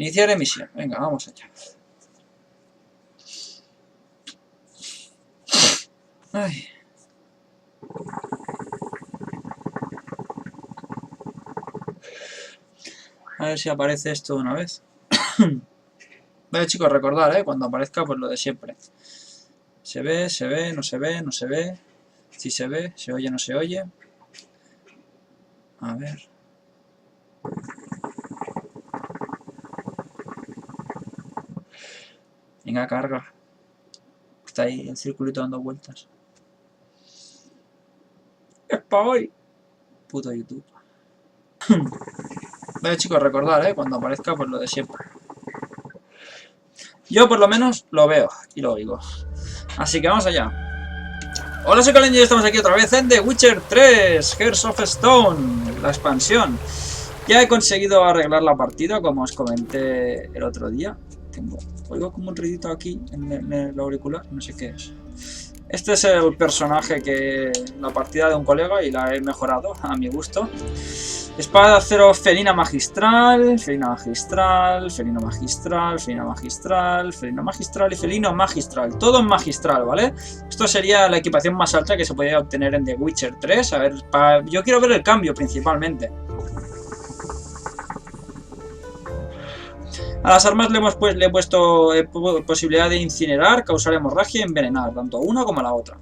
Iniciar emisión. Venga, vamos allá. Ay. A ver si aparece esto de una vez. Vale, chicos, recordar, cuando aparezca, pues lo de siempre. Se ve, no se ve, no se ve. Si se ve, se oye, no se oye. A ver. Venga, carga. Está ahí el circulito dando vueltas. ¡Es pa' hoy! Puto YouTube. Vale, chicos, recordar, cuando aparezca, pues lo de siempre. Yo, por lo menos, lo veo y lo oigo. Así que vamos allá. Hola, soy Kalen y estamos aquí otra vez en The Witcher 3, Hearts of Stone, la expansión. Ya he conseguido arreglar la partida, como os comenté el otro día. Oigo como un ruidito aquí en el auricular, no sé qué es. Este es el personaje que... la partida de un colega y la he mejorado a mi gusto. Espada de acero felina magistral, felina magistral, felino magistral, felina magistral, felino magistral y felino magistral. Todo en magistral, ¿vale? Esto sería la equipación más alta que se podía obtener en The Witcher 3. A ver, yo quiero ver el cambio principalmente. A las armas le he puesto posibilidad de incinerar, causar hemorragia y envenenar, tanto a una como a la otra.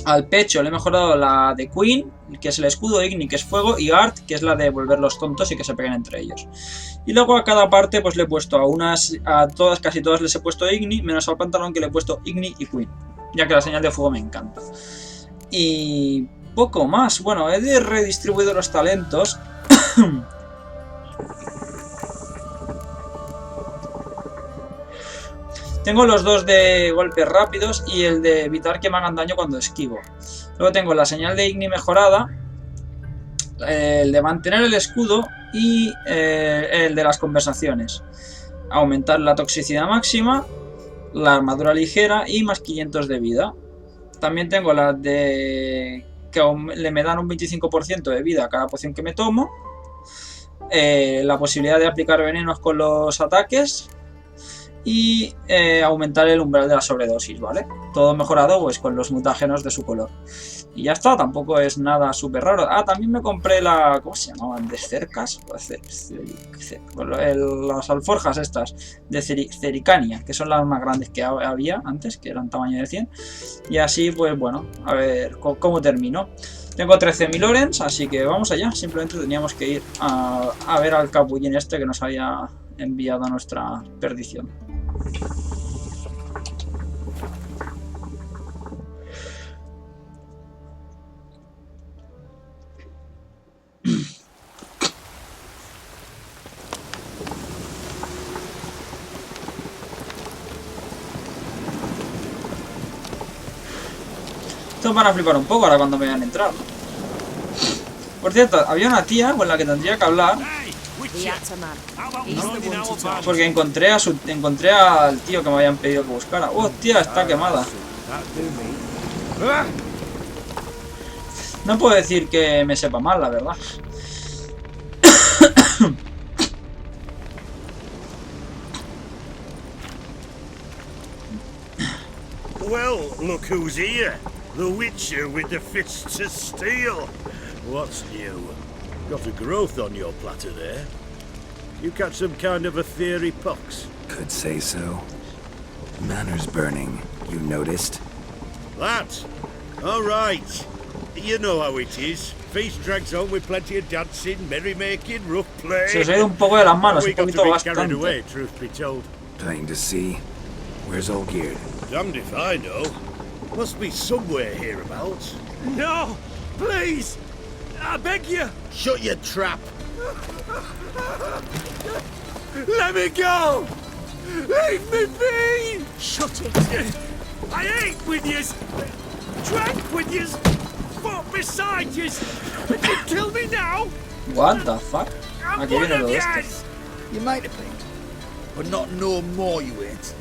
Al pecho le he mejorado la de Queen, que es el escudo, Igni, que es fuego, y Art, que es la de volverlos tontos y que se peguen entre ellos. Y luego a cada parte pues le he puesto casi todas les he puesto Igni, menos al pantalón que le he puesto Igni y Queen, ya que la señal de fuego me encanta. Y poco más. Bueno, he redistribuido los talentos. Tengo los dos de golpes rápidos y el de evitar que me hagan daño cuando esquivo. Luego tengo la señal de Igni mejorada, el de mantener el escudo y el de las conversaciones. Aumentar la toxicidad máxima, la armadura ligera y más 500 de vida. También tengo las de que me dan un 25% de vida a cada poción que me tomo. La posibilidad de aplicar venenos con los ataques. Y aumentar el umbral de la sobredosis, ¿vale? Todo mejorado pues con los mutágenos de su color. Y ya está, tampoco es nada súper raro. Ah, también me compré la... ¿cómo se llamaban? ¿De cercas? Las alforjas estas de cericania, que son las más grandes que había antes, que eran tamaño de 100. Y así, pues bueno, a ver cómo termino. Tengo 13.000 orens, así que vamos allá. Simplemente teníamos que ir a ver al capullín este que nos había enviado a nuestra perdición. Estos van a flipar un poco ahora cuando me vean entrar. Por cierto, había una tía con la que tendría que hablar. Porque encontré al tío que me habían pedido que buscara. ¡Hostia! Está quemada. No puedo decir que me sepa mal, la verdad. Well, look who's here. The Witcher with the fists of steel. What's new? Got a growth on your platter there. You catch some kind of a theory pox? Could say so. Manor's burning. You noticed? That? All right. You know how it is. Feast drags on with plenty of dancing, merrymaking, rough play. Se os ha ido un poco de las manos, We un got poquito to be bastante. carried away, truth be told. Plain to see. Where's Olgierd? Damned if I know. Must be somewhere hereabouts. No! Please! I beg you! Shut your trap! Let me go! Leave me be! Shut it! I ate with yous! Drank with yous! Fought beside yous! But you kill me now? What the fuck? I'm Aquí one viene lo of de esto. yous! You might have been, but not no more you ain't.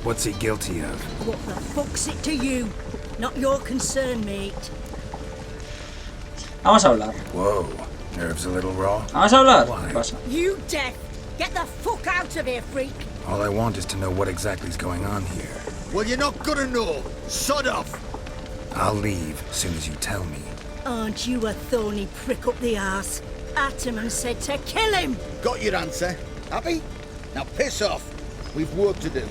What's he guilty of? What the fuck's it to you? Not your concern, mate. Vamos a hablar. Whoa. Nerves a little raw? Vamos a hablar. Why? ¿Qué pasa? You deaf! Get the fuck out of here, freak! All I want is to know what exactly is going on here. Well, you're not gonna know. Sod off. I'll leave as soon as you tell me. Aren't you a thorny prick up the arse? Ataman said to kill him! Got your answer. Happy? Now piss off. We've work to do.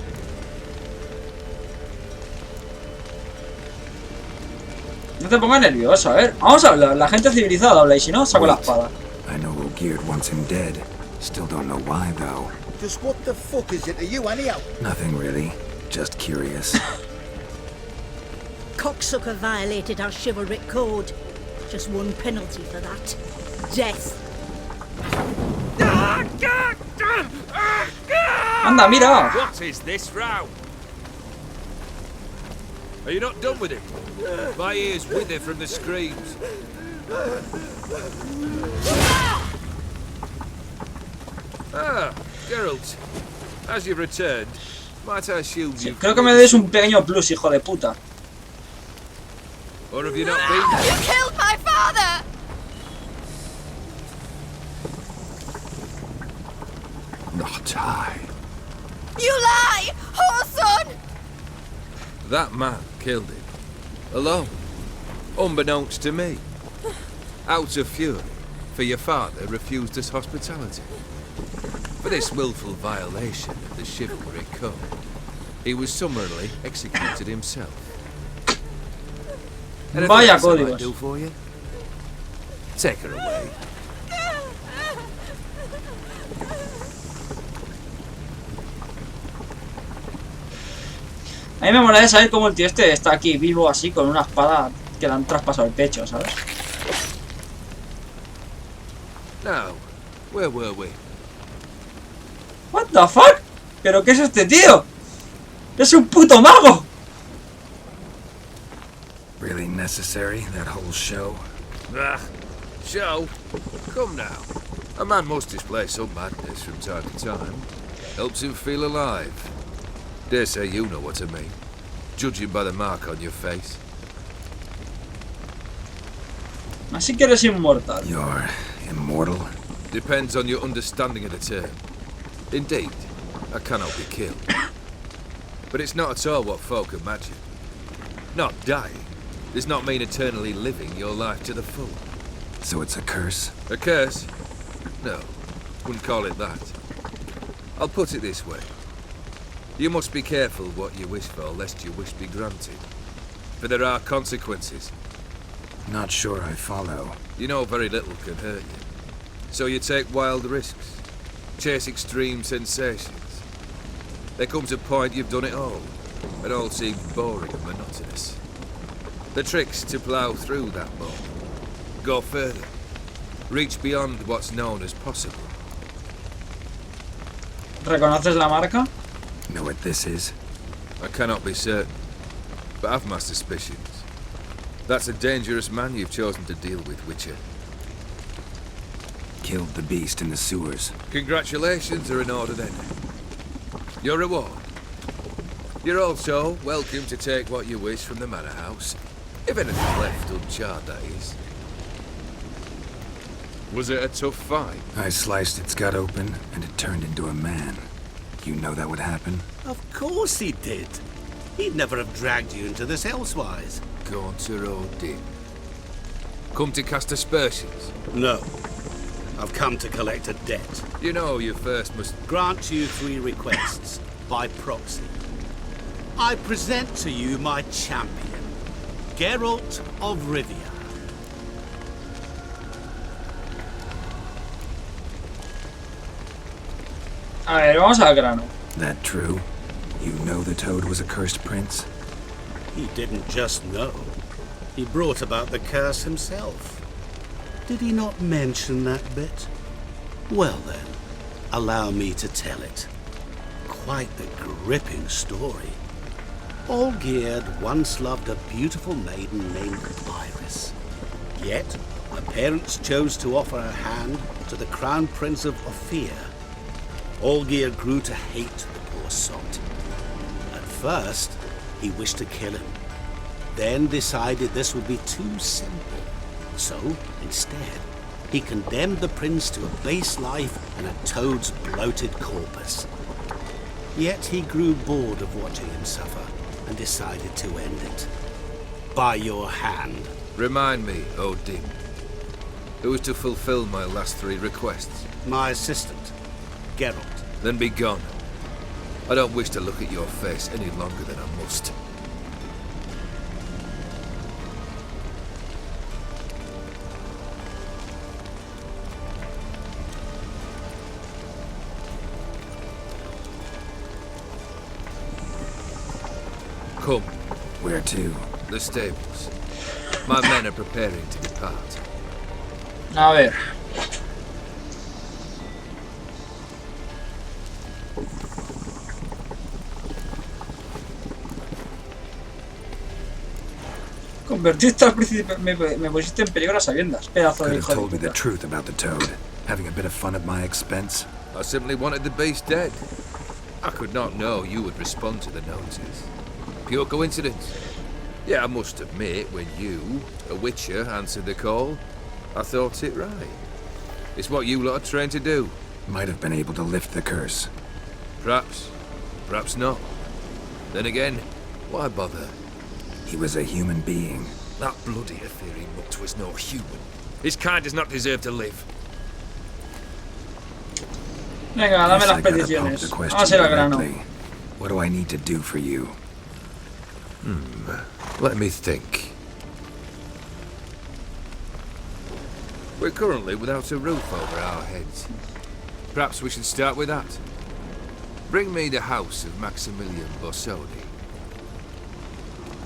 No te pongas nervioso, a ver. Vamos a hablar. La gente civilizada habla y si no, saco la espada. I know Olgierd wants him dead. Still don't know why, though. Just what the fuck is it to you, anyhow? Nothing really. Just curious. Cocksucker violated our chivalric code. Just one penalty for that. Death. Anda, mira. What is this row? Are you not done with it? My ears wither from the screams. Ah, Geralt. As you've returned, might I shield you? Creo que me des un pequeño plus, hijo de puta. Or have you not been? You killed my father! Not I. You lie! Whoreson! That man killed him. Alone. Unbeknownst to me. Out of fury, for your father refused us hospitality. For this willful violation of the chivalric code, he was summarily executed himself. Anything Vaya else I might códigos. do for you? Take her away. A mí me mola de saber cómo el tío este está aquí vivo así con una espada que le han traspasado el pecho, ¿sabes? Now, where were we? What the fuck? ¿Pero qué es este tío? ¡Es un puto mago! Really necessary, that whole show? Ah, show? Come now. A man must display some madness from time to time. Helps him feel alive. Dare say you know what I mean, judging by the mark on your face. Así que eres inmortal. You're immortal? Depends on your understanding of the term. Indeed, I cannot be killed. But it's not at all what folk imagine. Not dying does not mean eternally living your life to the full. So it's a curse? A curse? No, wouldn't call it that. I'll put it this way. You must be careful what you wish for, lest your wish be granted. For there are consequences. Not sure I follow. You know very little can hurt you. So you take wild risks. Chase extreme sensations. There comes a point you've done it all. It all seems boring and monotonous. The trick's to plough through that bore. Go further. Reach beyond what's known as possible. ¿Reconoces la marca? Know what this is? I cannot be certain, but I've my suspicions. That's a dangerous man you've chosen to deal with, Witcher. Killed the beast in the sewers. Congratulations are in order then. Your reward. You're also welcome to take what you wish from the manor house. If anything left uncharred, that is. Was it a tough fight? I sliced its gut open, and it turned into a man. You know that would happen? Of course he did. He'd never have dragged you into this elsewise. Gauntero did. Come to cast aspersions? No. I've come to collect a debt. You know you first must... Grant you 3 requests, by proxy. I present to you my champion, Geralt of Rivia. A ver, vamos al grano. That true? You know the Toad was a cursed prince? He didn't just know. He brought about the curse himself. Did he not mention that bit? Well then, allow me to tell it. Quite the gripping story. Olgierd once loved a beautiful maiden named Iris. Yet, her parents chose to offer her hand to the Crown Prince of Ophir. Olgierd grew to hate the poor sot. At first, he wished to kill him. Then decided this would be too simple. So, instead, He condemned the prince to a base life and a toad's bloated corpus. Yet he grew bored of watching him suffer and decided to end it. By your hand. Remind me, Odin. Who is to fulfill my last 3 requests? My assistant, Geralt. Then be gone. I don't wish to look at your face any longer than I must. Come. Where to? The stables. My men are preparing to depart. A ver. Convertiste al príncipe, me pusiste en peligro a sabiendas, pedazo de Could have hijo de told me the puta. truth about the toad, having a bit of fun at my expense. I simply wanted the beast dead. I could not know you would respond to the notice. Pure coincidence. Yeah, I must admit, when you, a witcher, answered the call, I thought it right. It's what you lot are trained to do. Might have been able to lift the curse. Perhaps. Perhaps not. Then again, why bother? He was a human being. That bloody ethereal mutt was no human. His kind does not deserve to live. Venga, dame Guess las I gotta pump peticiones. the Vamos question a ir al grano. directly. What do I need to do for you? Let me think. We're currently without a roof over our heads. Perhaps we should start with that. Bring me the house of Maximilian Borsodi.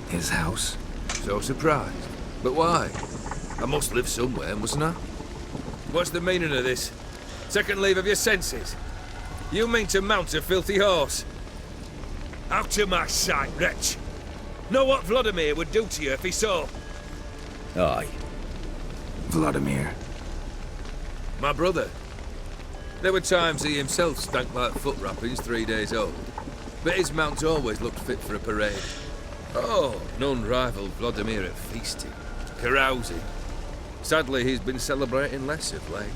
His house? So surprised. But why? I must live somewhere, mustn't I? What's the meaning of this? Second leave of your senses? You mean to mount a filthy horse? Out of my sight, wretch! Know what Vladimir would do to you if he saw? Aye. Vladimir. My brother. There were times he himself stank like foot wrappings 3 days old, but his mount always looked fit for a parade. Oh, none rivaled Vladimir at feasting, carousing. Sadly, he's been celebrating less of late.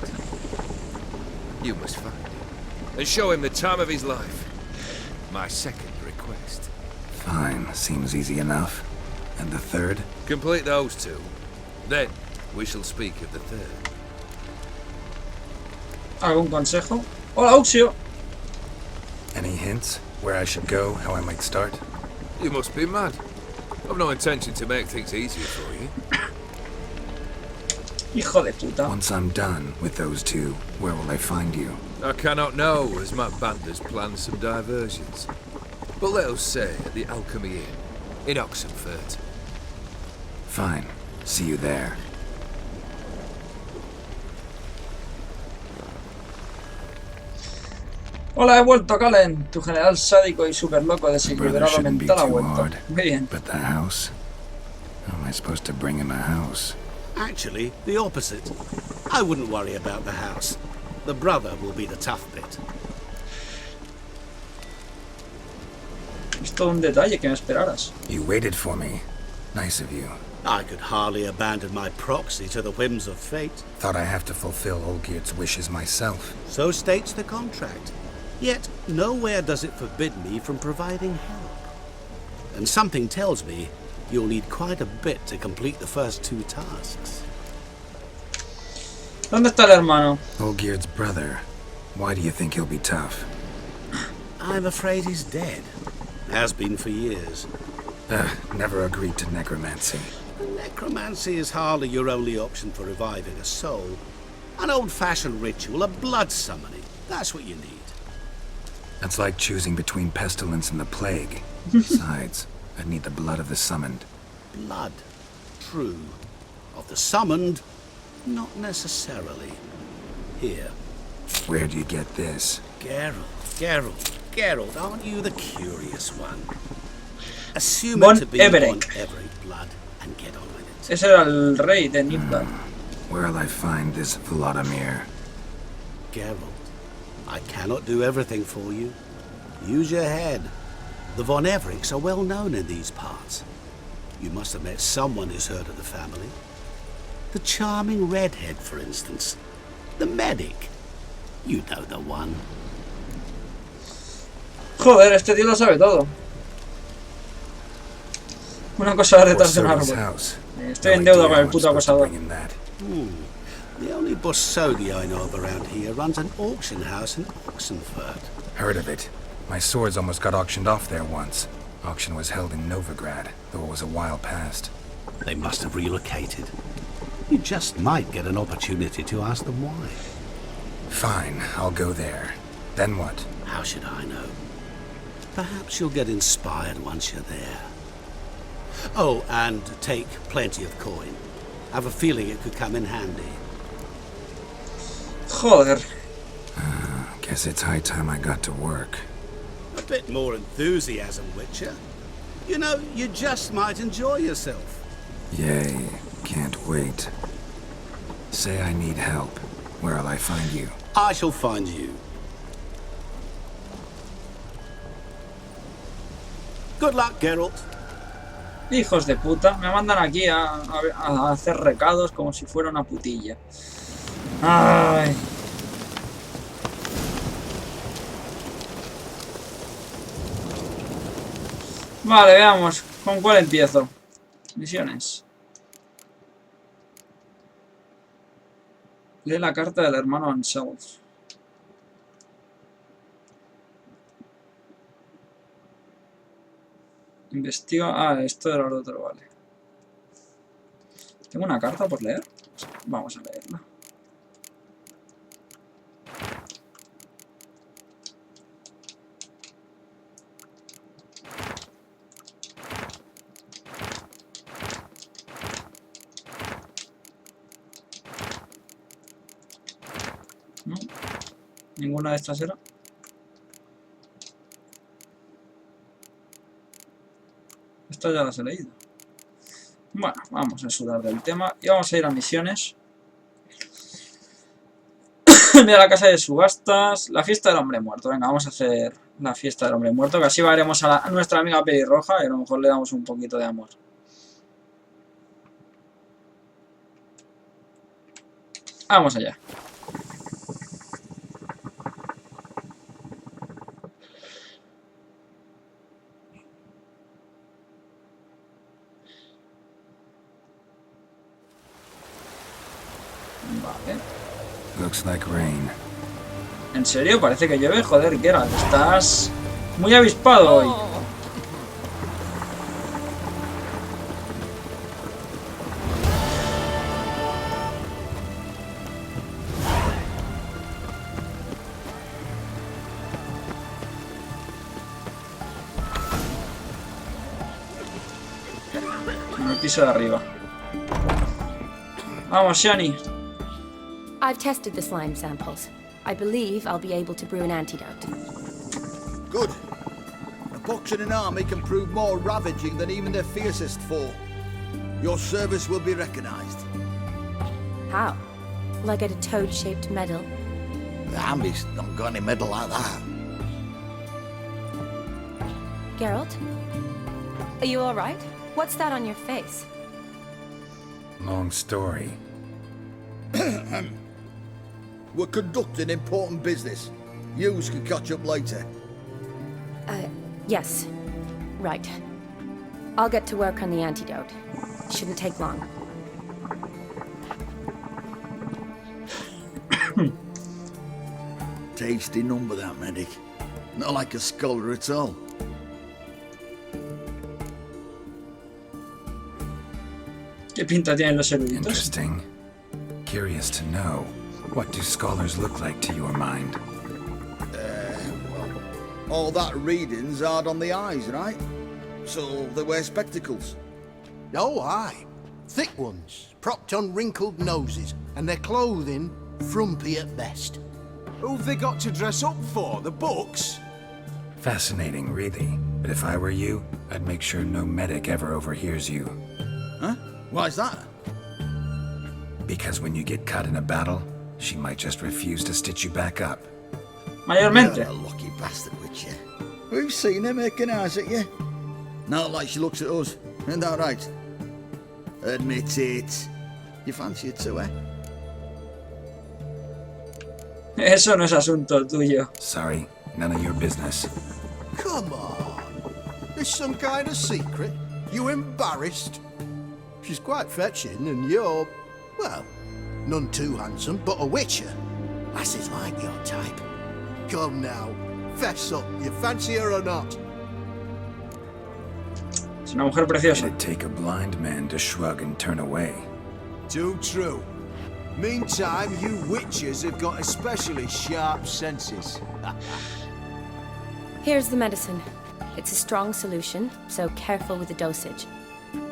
You must find him, and show him the time of his life. My second request. Fine, seems easy enough. And the third? Complete those 2. Then, we shall speak of the third. ¿Algún consejo? Hola, Uxio. Any hints? Where I should go, how I might start? You must be mad. I've no intention to make things easier for you. Hijo de puta. Once I'm done with those 2, where will I find you? I cannot know, as my band has planned some diversions. But let us say at the Alchemy Inn, in Oxenfurt. Fine. See you there. Hola, he vuelto, Kalen. Tu general sádico y super loco Brother desequilibrado shouldn't be mental ha too vuelto. hard. Muy bien. But the house? How am I supposed to bring him a house? Actually, the opposite. I wouldn't worry about the house. The brother will be the tough bit. Es todo un detalle que me esperaras. You waited for me. Nice of you. I could hardly abandon my proxy to the whims of fate. Thought I have to fulfill Olgierd's wishes myself. So states the contract. Yet, nowhere does it forbid me from providing help. And something tells me you'll need quite a bit to complete the first 2 tasks. ¿Dónde está el hermano? Olgierd's brother. Why do you think he'll be tough? I'm afraid he's dead. Has been for years. Never agreed to necromancy. Necromancy is hardly your only option for reviving a soul. An old-fashioned ritual, a blood summoning. That's what you need. That's like choosing between pestilence and the plague. Besides, I'd need the blood of the summoned. Blood. True. Of the summoned, not necessarily. Here. Where do you get this? Geralt, aren't you the curious one? Assume Von it to be Everett. Von Everett blood and get on with it. Ese era el rey de Nidhogg. Where'll I find this Vladimir? Geralt, I cannot do everything for you. Use your head. The Von Evericks are well known in these parts. You must have met someone who's heard of the family. The charming redhead, for instance. The medic. You know the one. Joder, este tío lo sabe todo. Una cosa detrás de un árbol. Estoy en deuda con el puto acosador. The only Bossodi I know of around here runs an auction house in Oxenford. Heard of it. My swords almost got auctioned off there once. Auction was held in Novigrad, though it was a while past. They must have relocated. You just might get an opportunity to ask them why. Fine, I'll go there. Then what? How should I know? Perhaps you'll get inspired once you're there. Oh, and take plenty of coin. Have a feeling it could come in handy. Joder. Guess it's high time I got to work. A bit more enthusiasm, Witcher. You know, you just might enjoy yourself. Yay, can't wait. Say I need help. Where'll I find you? I shall find you. Good luck, Geralt. Hijos de puta, me mandan aquí a hacer recados como si fuera una putilla. Ay. Vale, veamos. ¿Con cuál empiezo? Misiones. Lee la carta del hermano Anselm. Investiga... Ah, esto era lo otro, vale. ¿Tengo una carta por leer? Vamos a leerla. ¿No? ¿Ninguna de estas era? Estas ya las he leído. Bueno, vamos a sudar del tema y vamos a ir a misiones. Mira la casa de subastas. La fiesta del hombre muerto. Venga, vamos a hacer la fiesta del hombre muerto. Que así veremos a nuestra amiga pelirroja y a lo mejor le damos un poquito de amor. Vamos allá. Vale. Looks like rain. ¿En serio? Parece que llueve. Joder, Geralt, estás muy avispado hoy. En el piso de arriba. Vamos, Shani. I've tested the slime samples. I believe I'll be able to brew an antidote. Good. A box and an army can prove more ravaging than even their fiercest foe. Your service will be recognized. How? Will I get a toad-shaped medal? The army's not got any medal like that. Geralt? Are you alright? What's that on your face? Long story. We're conducting important business. Yous can catch up later. Yes. Right. I'll get to work on the antidote. Shouldn't take long. Tasty number, that medic. Not like a scholar at all. ¿Qué pinta tienen los eruditos? Interesting. Curious to know. What do scholars look like to your mind? Well, all that reading's hard on the eyes, right? So they wear spectacles. Oh, aye. Thick ones, propped on wrinkled noses, and their clothing frumpy at best. Who've they got to dress up for? The books? Fascinating, really. But if I were you, I'd make sure no medic ever overhears you. Huh? Why's that? Because when you get caught in a battle, she might just refuse to stitch you back up. Mayormente. You're a lucky bastard, Witcher. We've seen her making eyes at you. Not like she looks at us. Isn't that right? Admit it. You fancy it too, eh? Eso no es asunto tuyo. Sorry, none of your business. Come on. There's some kind of secret? You embarrassed? She's quite fetching, and you're, well, none too handsome, but a witcher. Lasses like your type. Come now, fess up. You fancy her or not? Es una mujer preciosa. It'd take a blind man to shrug and turn away. Too true. Meantime, you witches have got especially sharp senses. Here's the medicine. It's a strong solution, so careful with the dosage.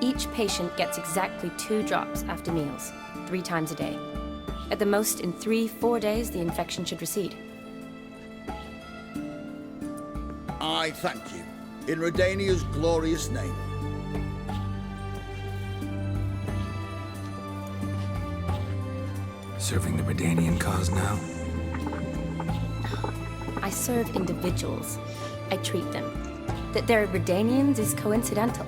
Each patient gets exactly 2 drops after meals, 3 times a day. At the most, in 3-4 days, the infection should recede. I thank you. In Redania's glorious name. Serving the Redanian cause now? I serve individuals. I treat them. That they're Redanians is coincidental.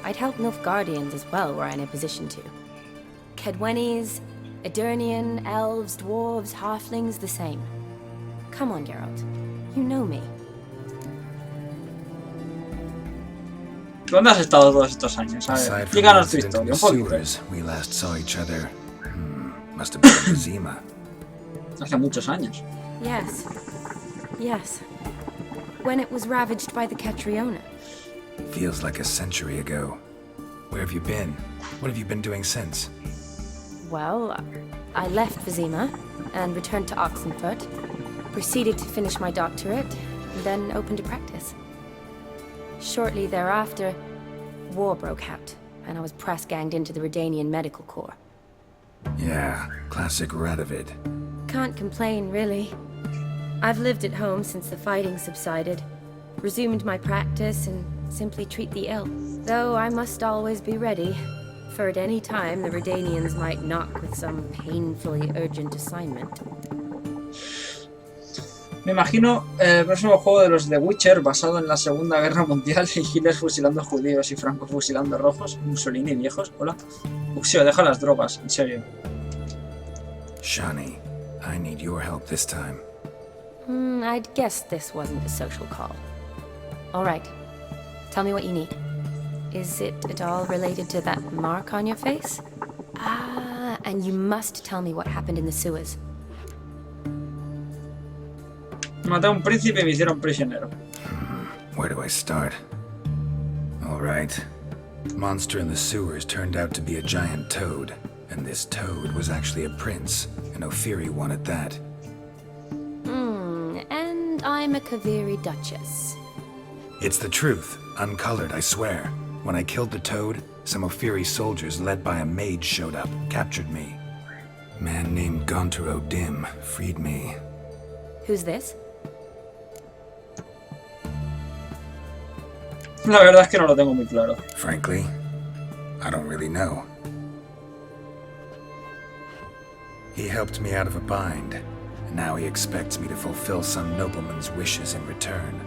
I'd help Nilfgaardians as well were I in a position to. Kedwenis, Edirnian, elves, dwarves, halflings, the same. Come on, Geralt. You know me. ¿Dónde has estado todos estos años? A ver, Aside from díganos tu the incident in historia, the un poquito. sewers, we last saw each other. Must have been in Vizima. Hace muchos años. Yes. Yes. When it was ravaged by the Catriona. Feels like a century ago. Where have you been? What have you been doing since? Well, I left Vizima and returned to Oxenfurt. Proceeded to finish my doctorate, and then opened a practice. Shortly thereafter, war broke out, and I was press-ganged into the Redanian Medical Corps. Yeah, classic Radovid. Can't complain, really. I've lived at home since the fighting subsided, resumed my practice, and simply treat the ill. Though I must always be ready, for at any time the Redanians might knock with some painfully urgent assignment. Me imagino el próximo juego de los The Witcher basado en la Segunda Guerra Mundial y Hitler fusilando judíos y Franco fusilando rojos, Mussolini viejos, hola. Uxio, deja las drogas, en serio. Shani, I need your help this time. I'd guess this wasn't a social call. All right. Tell me what you need. Is it at all related to that mark on your face? Ah, and you must tell me what happened in the sewers. Maté a un príncipe y me hicieron prisionero. Where do I start? Alright. Monster in the sewers turned out to be a giant toad, and this toad was actually a prince, an Ophiri one at that. And I'm a Kaviri duchess. It's the truth, uncolored, I swear. When I killed the toad, some Ophiri soldiers led by a mage showed up, captured me. Man named Gaunter O'Dim freed me. Who's this? La verdad es que no lo tengo muy claro. Frankly, I don't really know. He helped me out of a bind, and now he expects me to fulfill some nobleman's wishes in return.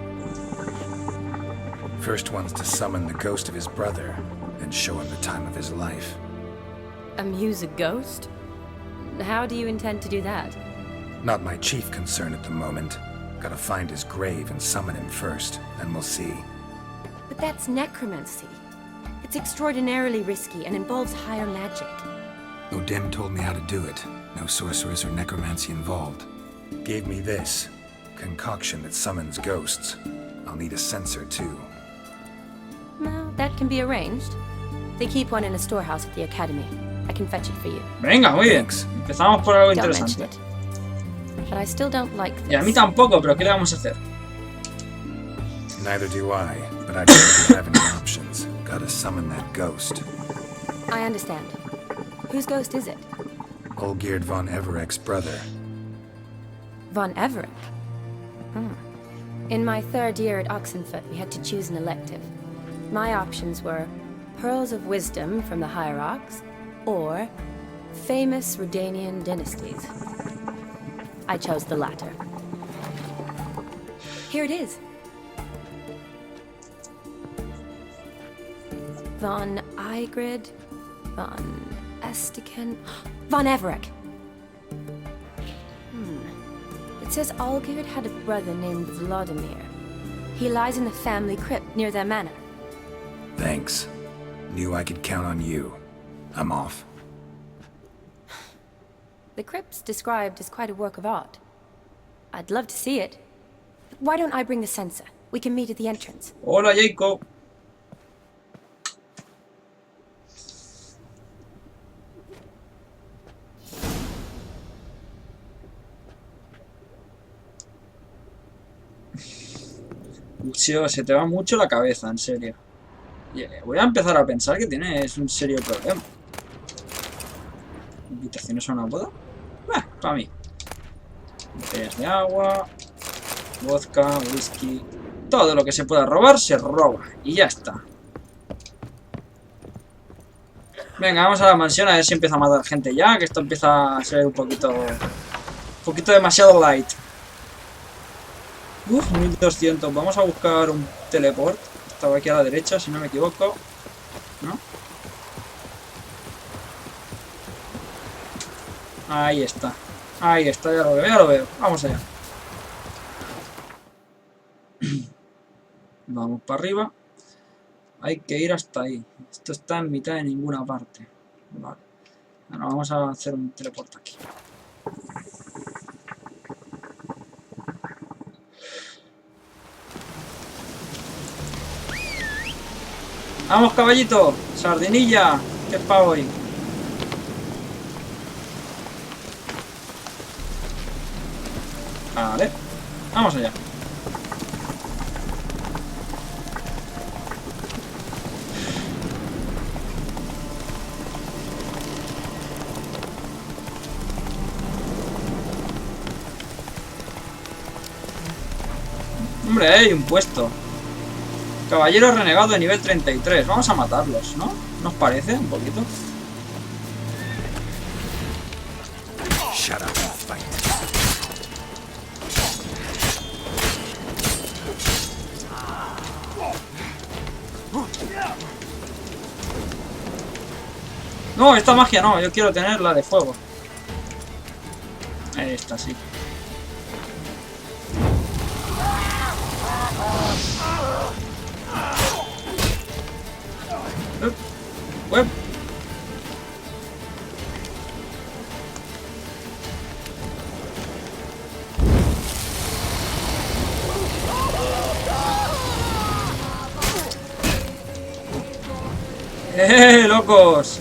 First one's to summon the ghost of his brother, and show him the time of his life. Amuse a ghost? How do you intend to do that? Not my chief concern at the moment. Gotta find his grave and summon him first, then we'll see. But that's necromancy. It's extraordinarily risky and involves higher magic. O'Dim told me how to do it. No sorcerers or necromancy involved. Gave me this concoction that summons ghosts. I'll need a censer too. Well, that can be arranged. They keep one in a storehouse at the academy. I can fetch it for you. Venga, muy bien. Empezamos por algo Don't interesante. mention it. But I still don't like this. Y a mí tampoco, pero ¿qué le vamos a hacer? Neither do I, but I don't have any options. Gotta summon that ghost. I understand. Whose ghost is it? Olgierd von Everek's brother. Von Everek? In my 3rd year at Oxenfurt, we had to choose an elective. My options were Pearls of Wisdom from the Hierarchs, or Famous Redanian Dynasties. I chose the latter. Here it is. Von Igrid, von Astican... Von Everett. It says Olgerd had a brother named Vladimir. He lies in the family crypt near their manor. Thanks. Knew I could count on you. I'm off. The crypt's described as quite a work of art. I'd love to see it. Why don't I bring the sensor? We can meet at the entrance. Hola, Jacob. Tío, se te va mucho la cabeza, en serio. Voy a empezar a pensar que tienes un serio problema. ¿Invitaciones a una boda? Para mí. Botellas de agua, vodka, whisky... Todo lo que se pueda robar, se roba. Y ya está. Venga, vamos a la mansión a ver si empieza a matar gente ya, que esto empieza a ser un poquito demasiado light. 1200. Vamos a buscar un teleport. Estaba aquí a la derecha, si no me equivoco. ¿No? Ahí está. Ahí está, ya lo veo, ya lo veo. Vamos allá. Vamos para arriba. Hay que ir hasta ahí. Esto está en mitad de ninguna parte. Vale. Ahora vamos a hacer un teleport aquí. ¡Vamos, caballito! ¡Sardinilla! ¿Qué es para hoy? Vale. Vamos allá. Hombre, hay un puesto. Caballero renegado de nivel 33. Vamos a matarlos, ¿no? ¿Nos parece? Un poquito. Shut up and fight. No, esta magia no. Yo quiero tener la de fuego. Esta sí. Web. ¡Locos!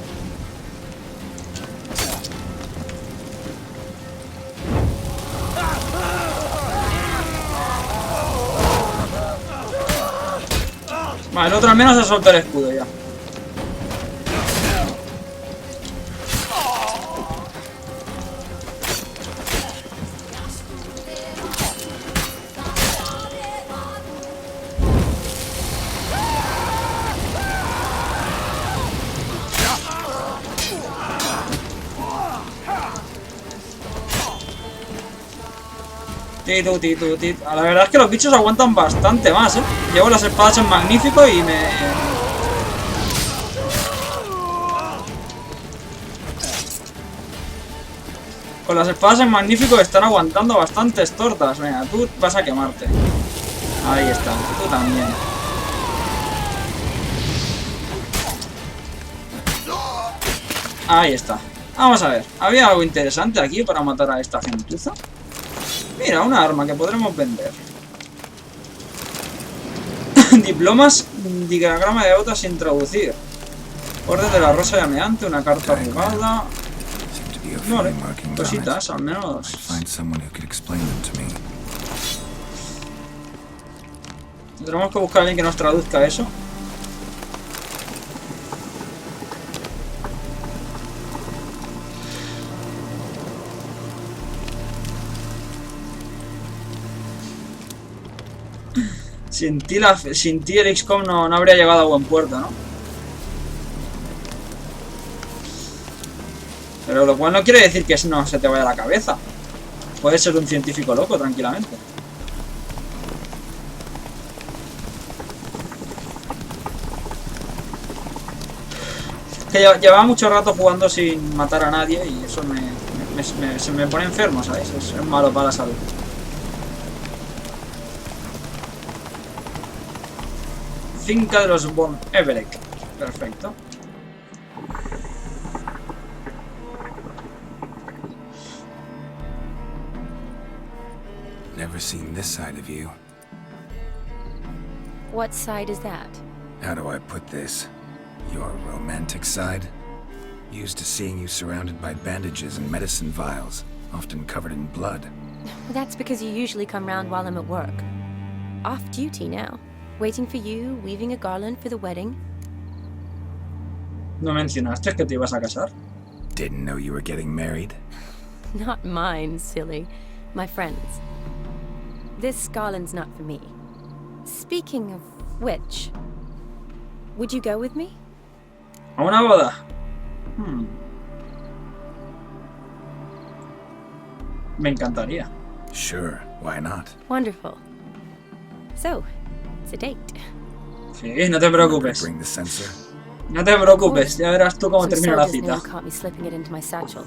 Vale, el otro al menos se soltó el escudo ya. La verdad es que los bichos aguantan bastante más, ¿eh? Llevo las espadas en magnífico y me... Con las espadas en magnífico están aguantando bastantes tortas. Venga, tú vas a quemarte. Ahí está, tú también. Ahí está. Vamos a ver, ¿había algo interesante aquí para matar a esta gentuza? Mira, una arma que podremos vender. Diplomas, diagrama de botas sin traducir. Orden de la rosa llameante, una carta arrugada. Vale, cositas, al menos. Tendremos que buscar a alguien que nos traduzca eso. Sin ti el XCOM no habría llegado a buen puerto, ¿no? Pero lo cual no quiere decir que no se te vaya la cabeza. Puedes ser un científico loco, tranquilamente. Que llevaba mucho rato jugando sin matar a nadie y eso se me pone enfermo, ¿sabes? Es malo para la salud. Finca de los Von Everett. Perfecto. Never seen this side of you. What side is that? How do I put this? Your romantic side? Used to seeing you surrounded by bandages and medicine vials, often covered in blood. That's because you usually come round while I'm at work. Off duty now. Waiting for you, weaving a garland for the wedding. ¿No mencionaste que te ibas a casar? Didn't know you were getting married? Not mine, silly. My friend's. This garland's not for me. Speaking of which, would you go with me? ¿A una boda? Me encantaría. Sure, why not? Wonderful. So, it's a date. Sí, no te preocupes. Bring the sensor. No te preocupes, ya verás tú cómo termina la cita. Caught me slipping it into my satchel.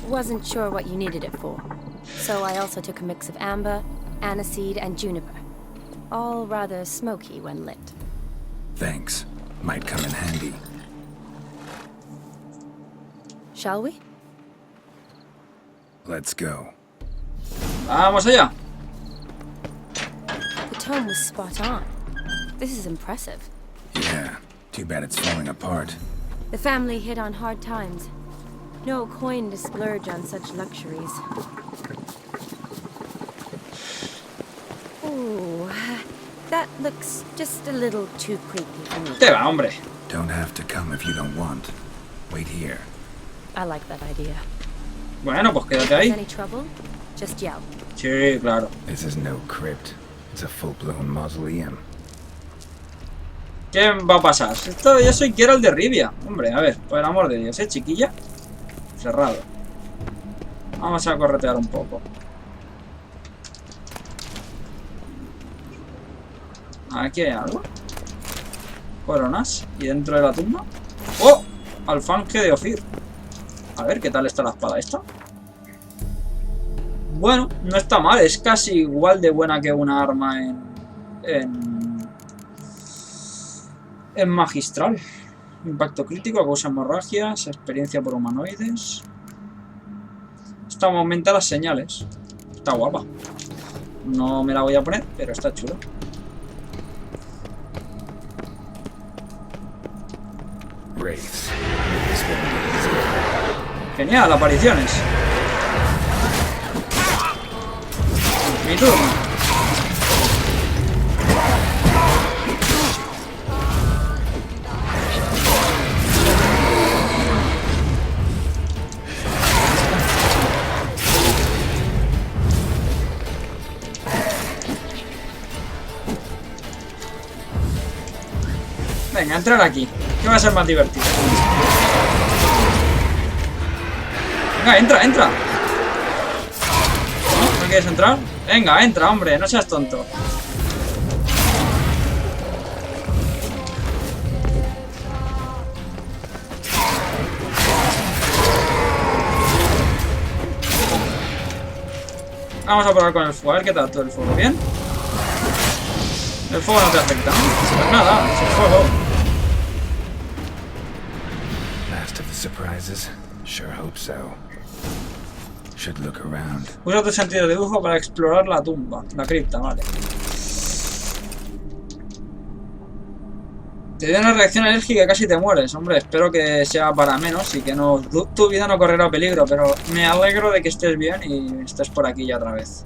Wasn't sure what you needed it for, so I also took a mix of amber, aniseed, and juniper. All rather smoky when lit. Thanks. Might come in handy. Shall we? Let's go. Vamos allá. The tone was spot on. This is impressive. Yeah, too bad it's falling apart. The family hit on hard times. No coin to splurge on such luxuries. Ooh, that looks just a little too creepy for me. Te va, hombre. Don't have to come if you don't want. Wait here. I like that idea. Bueno, pues quédate ahí. Any trouble? Just yell. Sí, claro. This is no crypt. It's a full-blown mausoleum. ¿Qué va a pasar? Esto, yo soy Geralt de Rivia. Hombre, a ver, por el amor de Dios, chiquilla. Cerrado. Vamos a corretear un poco. Aquí hay algo. Coronas. Y dentro de la tumba. ¡Oh! Alfanje de Ophir. A ver, ¿qué tal está la espada esta? Bueno, no está mal. Es casi igual de buena que una arma en magistral. Impacto crítico, causa hemorragias, experiencia por humanoides. Esta aumenta las señales. Está guapa. No me la voy a poner, pero está chulo. Genial, apariciones. Mi turno. Venga, entrar aquí. ¿Qué va a ser más divertido? Venga, entra, entra. ¿No quieres entrar? Venga, entra, hombre, no seas tonto. Vamos a probar con el fuego, a ver qué tal todo el fuego. ¿Bien? El fuego no te afecta, ¿no? Pues nada, es el fuego. Last of the surprises. Sure hope so. Should look around. Usa tu sentido de dibujo para explorar la tumba, la cripta, vale. Te dio una reacción alérgica y casi te mueres. Hombre, espero que sea para menos y que no, tu vida no correrá peligro, pero me alegro de que estés bien y estés por aquí ya otra vez.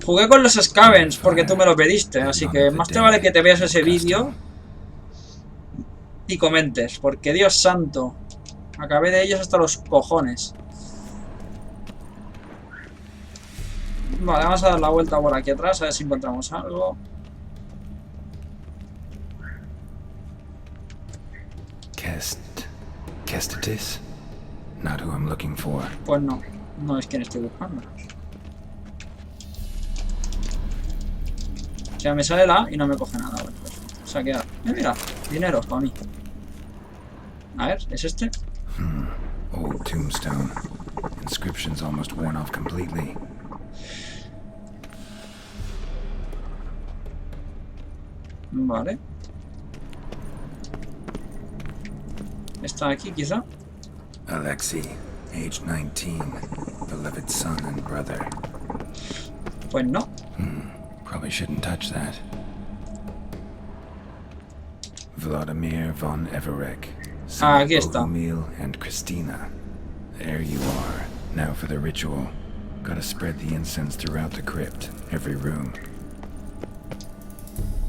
Jugué con los scavens porque tú me lo pediste, así que más te vale que te veas ese vídeo y comentes, porque Dios santo, acabé de ellos hasta los cojones. Vale, vamos a dar la vuelta por aquí atrás, a ver si encontramos algo. Kestatis? Not who I'm looking for. Pues no, no es quien estoy buscando. sea, me sale la y no me coge nada. Vale, perfecto. Saquear. Mira, dinero para mí. A ver, ¿es este? Old tombstone. Inscription's almost worn off completely. Vale. Está aquí, quizá. Alexei, age 19, beloved son and brother. Pues no. Probably shouldn't touch that. Vladimir von Everek, son of Aquí está. Bohumil and Christina. There you are. Now for the ritual. Gotta spread the incense throughout the crypt, every room.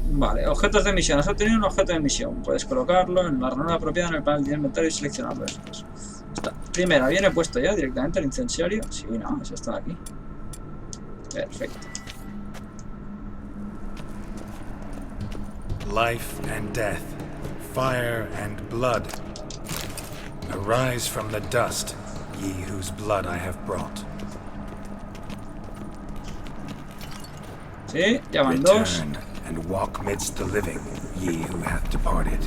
Vale, objetos de misión. Has obtenido un objeto de misión. Puedes colocarlo en la ranura apropiada en el panel de inventario y seleccionarlo después. Está. Primera, ¿viene puesto ya directamente el incensario? Sí, no, eso está aquí. Perfecto. Life and death, fire and blood. Arise from the dust, ye whose blood I have brought. Sí, ya van dos. Return and walk midst the living, ye who hath departed.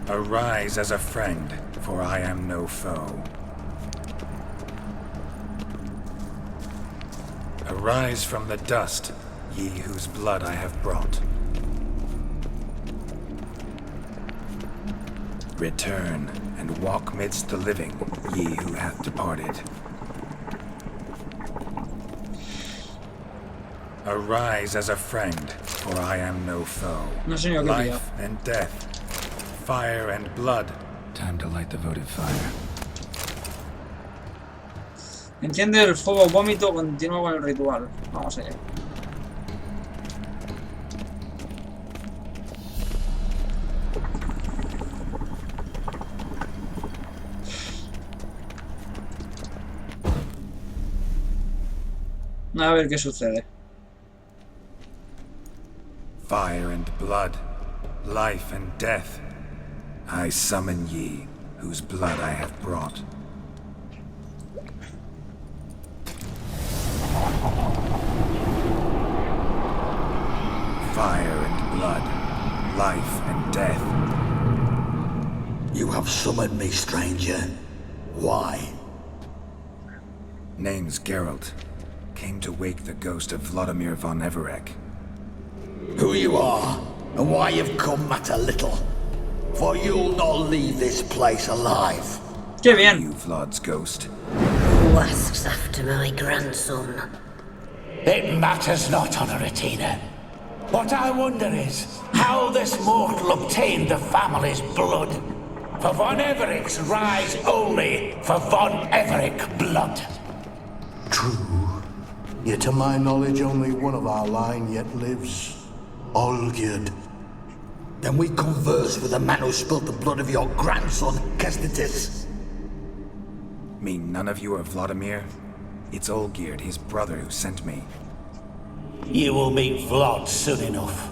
Arise as a friend, for I am no foe. Arise from the dust, ye whose blood I have brought. Return and walk midst the living, ye who hath departed. Arise as a friend, for I am no foe. No sé ni lo que diga. Life and death, fire and blood. Time to light the votive fire. Enciende el fuego vómito, continúa con el ritual. Vamos allá. A ver qué sucede. Fire and blood, life and death. I summon ye, whose blood I have brought. Fire and blood, life and death. You have summoned me, stranger. Why? Name's Geralt. Came to wake the ghost of Vladimir von Everek. Who you are, and why you've come matter little. For you'll not leave this place alive. Qué bien. You, Vlad's ghost. Who asks after my grandson? It matters not, Honoratina. What I wonder is how this mortal obtained the family's blood. For von Everek's rise only for von Everek blood. True. Yet to my knowledge, only one of our line yet lives. Olgierd. Then we converse with the man who spilled the blood of your grandson, Kestitis. Mean none of you are Vladimir? It's Olgierd, his brother, who sent me. You will meet Vlad soon enough.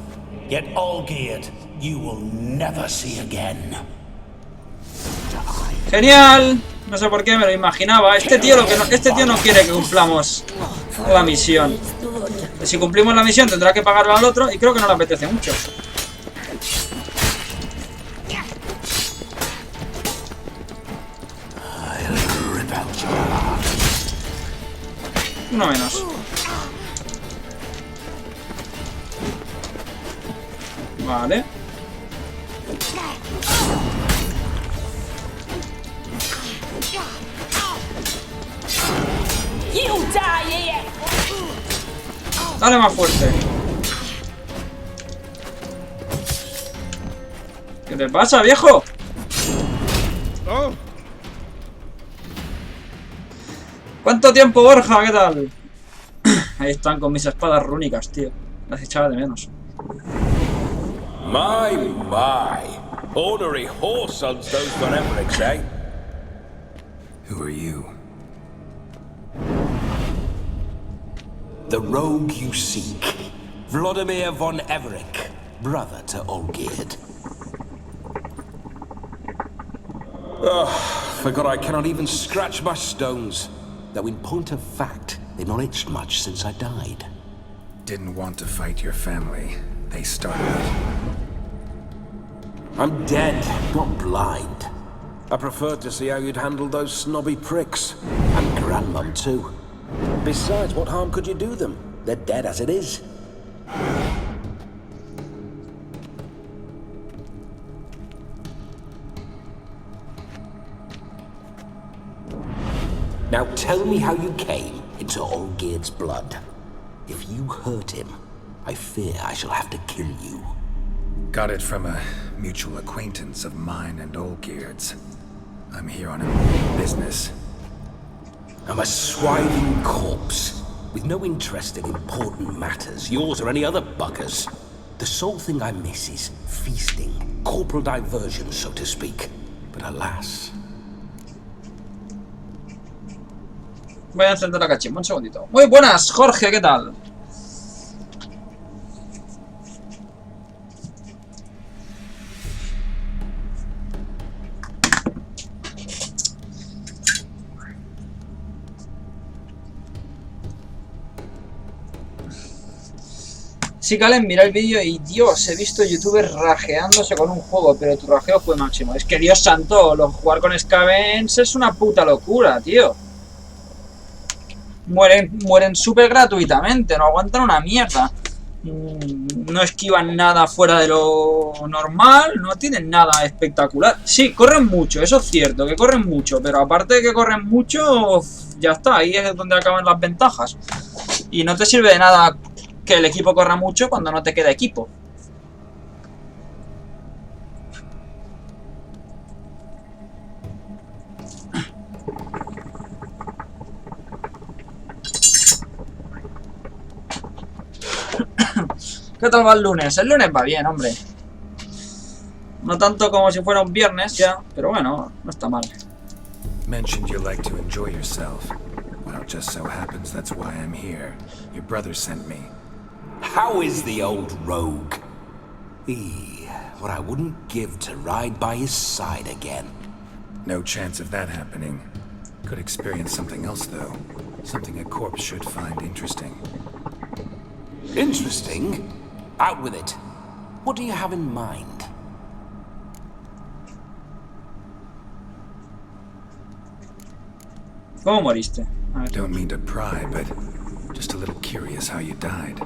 Yet Olgierd, you will never see again. Genial. No sé por qué me lo imaginaba. Este tío no quiere que cumplamos la misión. Si cumplimos la misión tendrá que pagarla al otro y creo que no le apetece mucho. Uno menos. Vale. Dale más fuerte. ¿Qué te pasa, viejo? ¿Cuánto tiempo, Borja? ¿Qué tal? Ahí están con mis espadas rúnicas, tío. Las echaba de menos. My. Ornery horse sons those von Evereks, eh? Who are you? The rogue you seek. Vladimir von Everek, brother to Olgierd. Forgot I cannot even scratch my stones. Though in point of fact, They've not itched much since I died. Didn't want to fight your family. They started it. I'm dead, not blind. I preferred to see how you'd handle those snobby pricks. And Grandmum too. Besides, what harm could you do them? They're dead as it is. Now tell me how you came into Olgierd's blood. If you hurt him, I fear I shall have to kill you. Got it from a mutual acquaintance of mine and Olgierd's. I'm here on a business. I'm a swiving corpse, with no interest in important matters, yours or any other buggers. The sole thing I miss is feasting, corporal diversion, so to speak. But alas... Voy a encender la cachimba, un segundito. Muy buenas, Jorge, ¿qué tal? Sí, Kalen, mira el vídeo y Dios, he visto youtubers rajeándose con un juego, pero tu rajeo fue máximo. Es que Dios santo, jugar con Scavens es una puta locura, tío. Mueren súper gratuitamente, no aguantan una mierda. No esquivan nada fuera de lo normal, no tienen nada espectacular. Sí, corren mucho, eso es cierto, que corren mucho, pero aparte de que corren mucho, ya está, ahí es donde acaban las ventajas. Y no te sirve de nada que el equipo corra mucho cuando no te queda equipo. ¿Qué tal va el lunes? El lunes va bien, hombre. No tanto como si fuera un viernes ya, pero bueno, no está mal. Mentioned you like to enjoy yourself. Well, just so happens that's why I'm here. Your brother sent me. How is the old rogue? What I wouldn't give to ride by his side again. No chance of that happening. Could experience something else, though. Something a corpse should find interesting. Interesting? Out with it. What do you have in mind? ¿Cómo moriste? Don't mean to pry, but just a little curious how you died.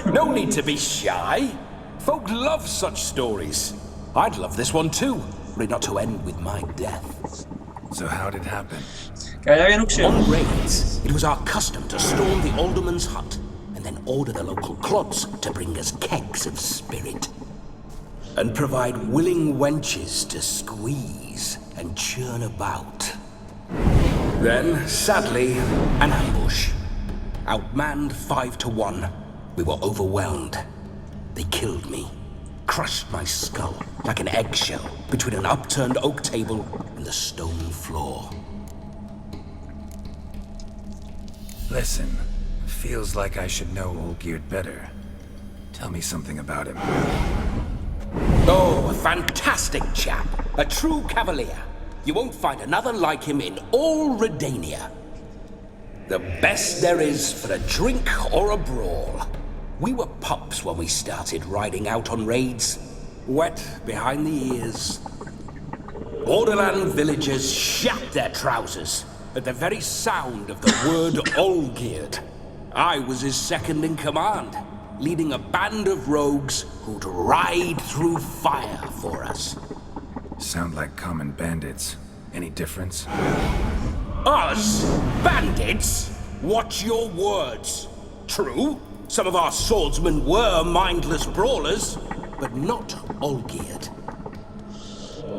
No need to be shy. Folk love such stories. I'd love this one too, were it not to end with my death. So how did it happen? On raids, it was our custom to storm the alderman's hut and then order the local clods to bring us kegs of spirit. And provide willing wenches to squeeze and churn about. Then, sadly, an ambush. Outmanned 5 to 1. We were overwhelmed. They killed me. Crushed my skull like an eggshell between an upturned oak table and the stone floor. Listen, feels like I should know Olgierd better. Tell me something about him. Oh, a fantastic chap. A true cavalier. You won't find another like him in all Redania. The best there is for a drink or a brawl. We were pups when we started riding out on raids. Wet behind the ears. Borderland villagers shat their trousers at the very sound of the word Olgierd. I was his second in command, leading a band of rogues who'd ride through fire for us. Sound like common bandits. Any difference? Us? Bandits? Watch your words. True, some of our swordsmen were mindless brawlers, but not Olgierd.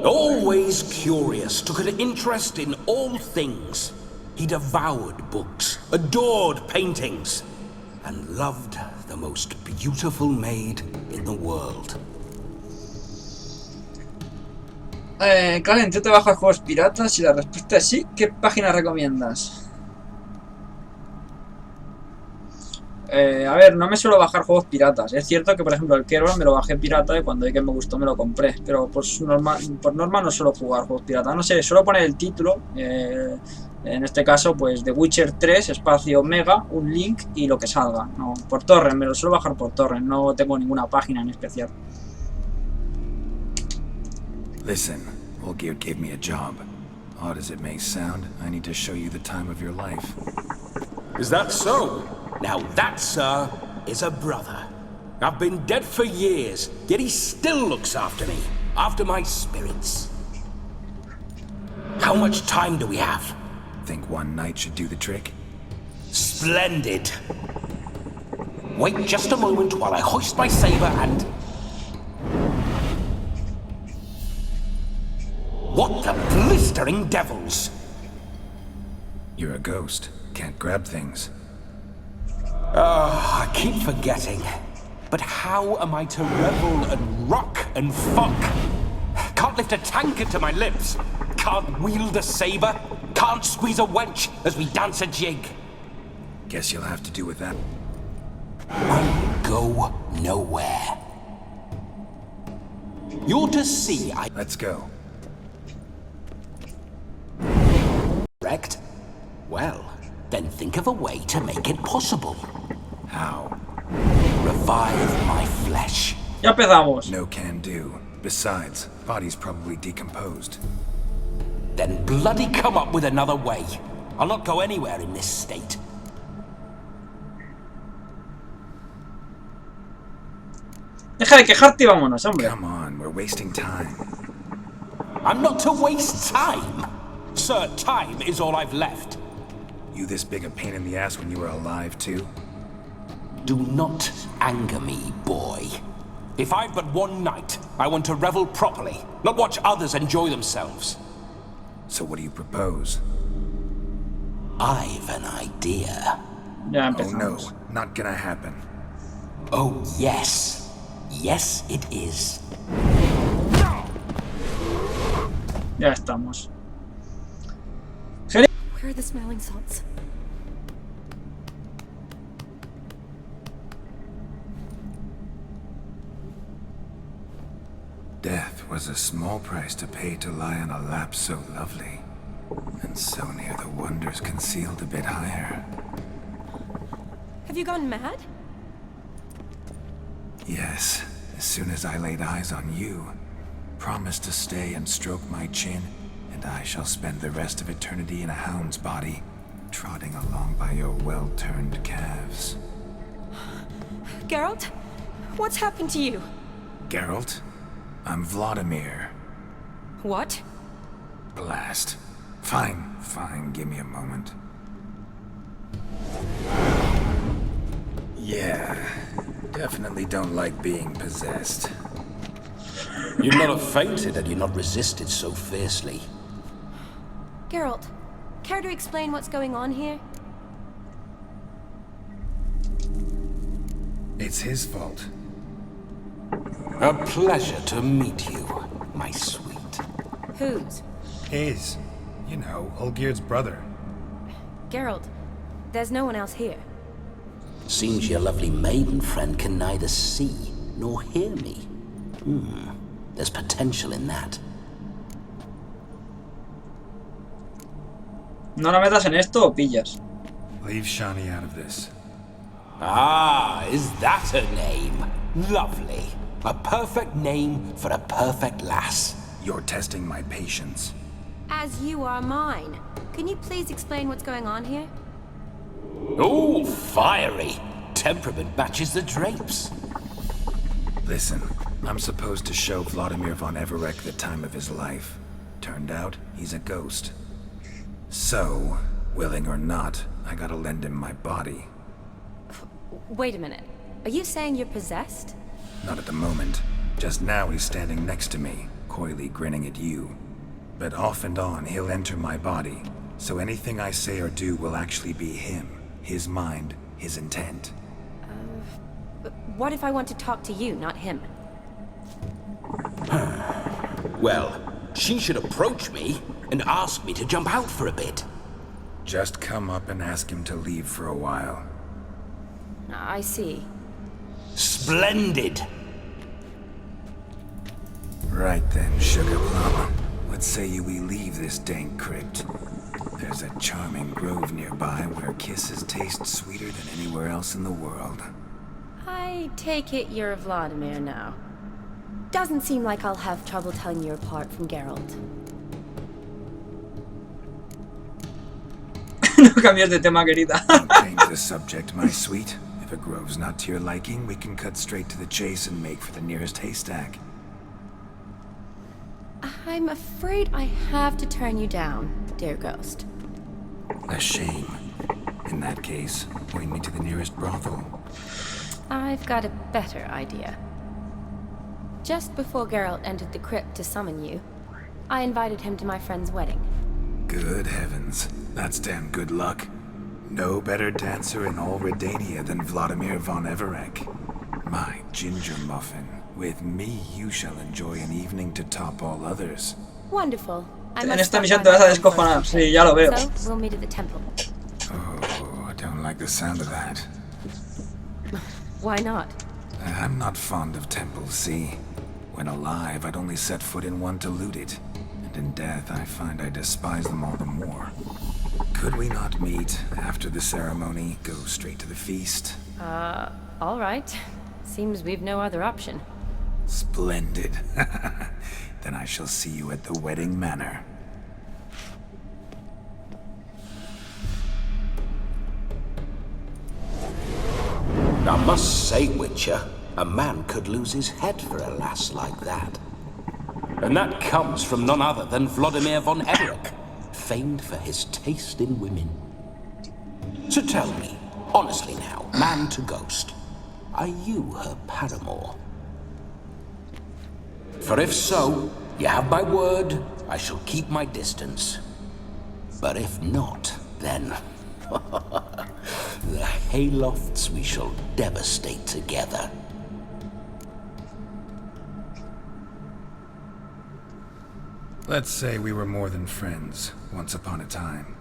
Always curious, took an interest in all things. He devoured books, adored paintings, and loved the most beautiful maid in the world. Kalen, ¿tú te bajas juegos piratas? Si la respuesta es sí, ¿qué página recomiendas? A ver, no me suelo bajar juegos piratas. Es cierto que, por ejemplo, el Geralt me lo bajé pirata y cuando vi que me gustó me lo compré. Pero por norma no suelo jugar juegos piratas. No sé, suelo poner el título. En este caso, pues The Witcher 3, espacio Mega, un link y lo que salga. No, por torrent, me lo suelo bajar por torrent. No tengo ninguna página en especial. Listen, Olgierd gave me a job. Odd as it may sound, I need to show you the time of your life. Is that so? Now that, sir, is a brother. I've been dead for years, yet he still looks after me, after my spirits. How much time do we have? Think one night should do the trick? Splendid. Wait just a moment while I hoist my saber and... What the blistering devils? You're a ghost. Can't grab things. I keep forgetting. But how am I to revel and rock and fuck? Can't lift a tankard to my lips. Can't wield a saber. Can't squeeze a wench as we dance a jig. Guess you'll have to do with that. I'll go nowhere. You're to see I... Let's go. Correct? Well, then think of a way to make it possible. How? Revive my flesh. Ya empezamos. No can do. Besides, body's probably decomposed. Then bloody come up with another way. I'll not go anywhere in this state. Deja de quejarte y vámonos, hombre. Come on, we're wasting time. I'm not to waste time. Sir, time is all I've left. You this big a pain in the ass when you were alive, too? Do not anger me, boy. If I've but one night, I want to revel properly, not watch others enjoy themselves. So what do you propose? I've an idea. Ya Oh no, empezamos. not gonna happen. Oh, yes. Yes, it is. Ya estamos. Where are the smelling salts? Death was a small price to pay to lie on a lap so lovely, and so near the wonders concealed a bit higher. Have you gone mad? Yes, as soon as I laid eyes on you, promise to stay and stroke my chin, and I shall spend the rest of eternity in a hound's body, trotting along by your well-turned calves. Geralt? What's happened to you? Geralt? I'm Vladimir. What? Blast. Fine, give me a moment. Yeah, definitely don't like being possessed. You'd not have fainted had you not resisted so fiercely. Geralt, care to explain what's going on here? It's his fault. A pleasure to meet you, my sweet. Whose? His. You know, Olgierd's brother. Geralt, there's no one else here. Seems your lovely maiden friend can neither see nor hear me. There's potential in that. No la metas en esto o pillas. Leave Shani out of this. Ah, is that her name? Lovely. A perfect name for a perfect lass. You're testing my patience. As you are mine. Can you please explain what's going on here? Oh, fiery. Temperament matches the drapes. Listen, I'm supposed to show Vladimir von Everec the time of his life. Turned out, he's a ghost. So, willing or not, I gotta lend him my body. Wait a minute. Are you saying you're possessed? Not at the moment. Just now he's standing next to me, coyly grinning at you. But off and on, he'll enter my body. So anything I say or do will actually be him. His mind, his intent. But what if I want to talk to you, not him? Well, she should approach me and ask me to jump out for a bit. Just come up and ask him to leave for a while. I see. Splendid. Right then, Sugar Plum. What say you we leave this dank crypt? There's a charming grove nearby where kisses taste sweeter than anywhere else in the world. I take it you're Vladimir now. Doesn't seem like I'll have trouble telling you apart from Geralt. No cambies de tema, querida. Don't change the subject, my sweet. If a grove's not to your liking, we can cut straight to the chase and make for the nearest haystack. I'm afraid I have to turn you down, dear ghost. A shame. In that case, point me to the nearest brothel. I've got a better idea. Just before Geralt entered the crypt to summon you, I invited him to my friend's wedding. Good heavens. That's damn good luck. No better dancer in all Redania than Vladimir von Everek. My ginger muffin. With me, you shall enjoy an evening to top all others. Wonderful. En esta misión te vas a descojonar. Sí, ya lo veo. So, we'll meet at the temple. Oh, I don't like the sound of that. Why not? I'm not fond of temples, see? When alive, I'd only set foot in one to loot it. And in death, I find I despise them all the more. Could we not meet after the ceremony, go straight to the feast? All right. Seems we've no other option. Splendid. Then I shall see you at the wedding manor. I must say, Witcher, a man could lose his head for a lass like that. And that comes from none other than Vladimir von Everek, famed for his taste in women. So tell me, honestly now, man to ghost, are you her paramour? For if so, you have my word, I shall keep my distance. But if not, then the haylofts we shall devastate together. Let's say we were more than friends, once upon a time.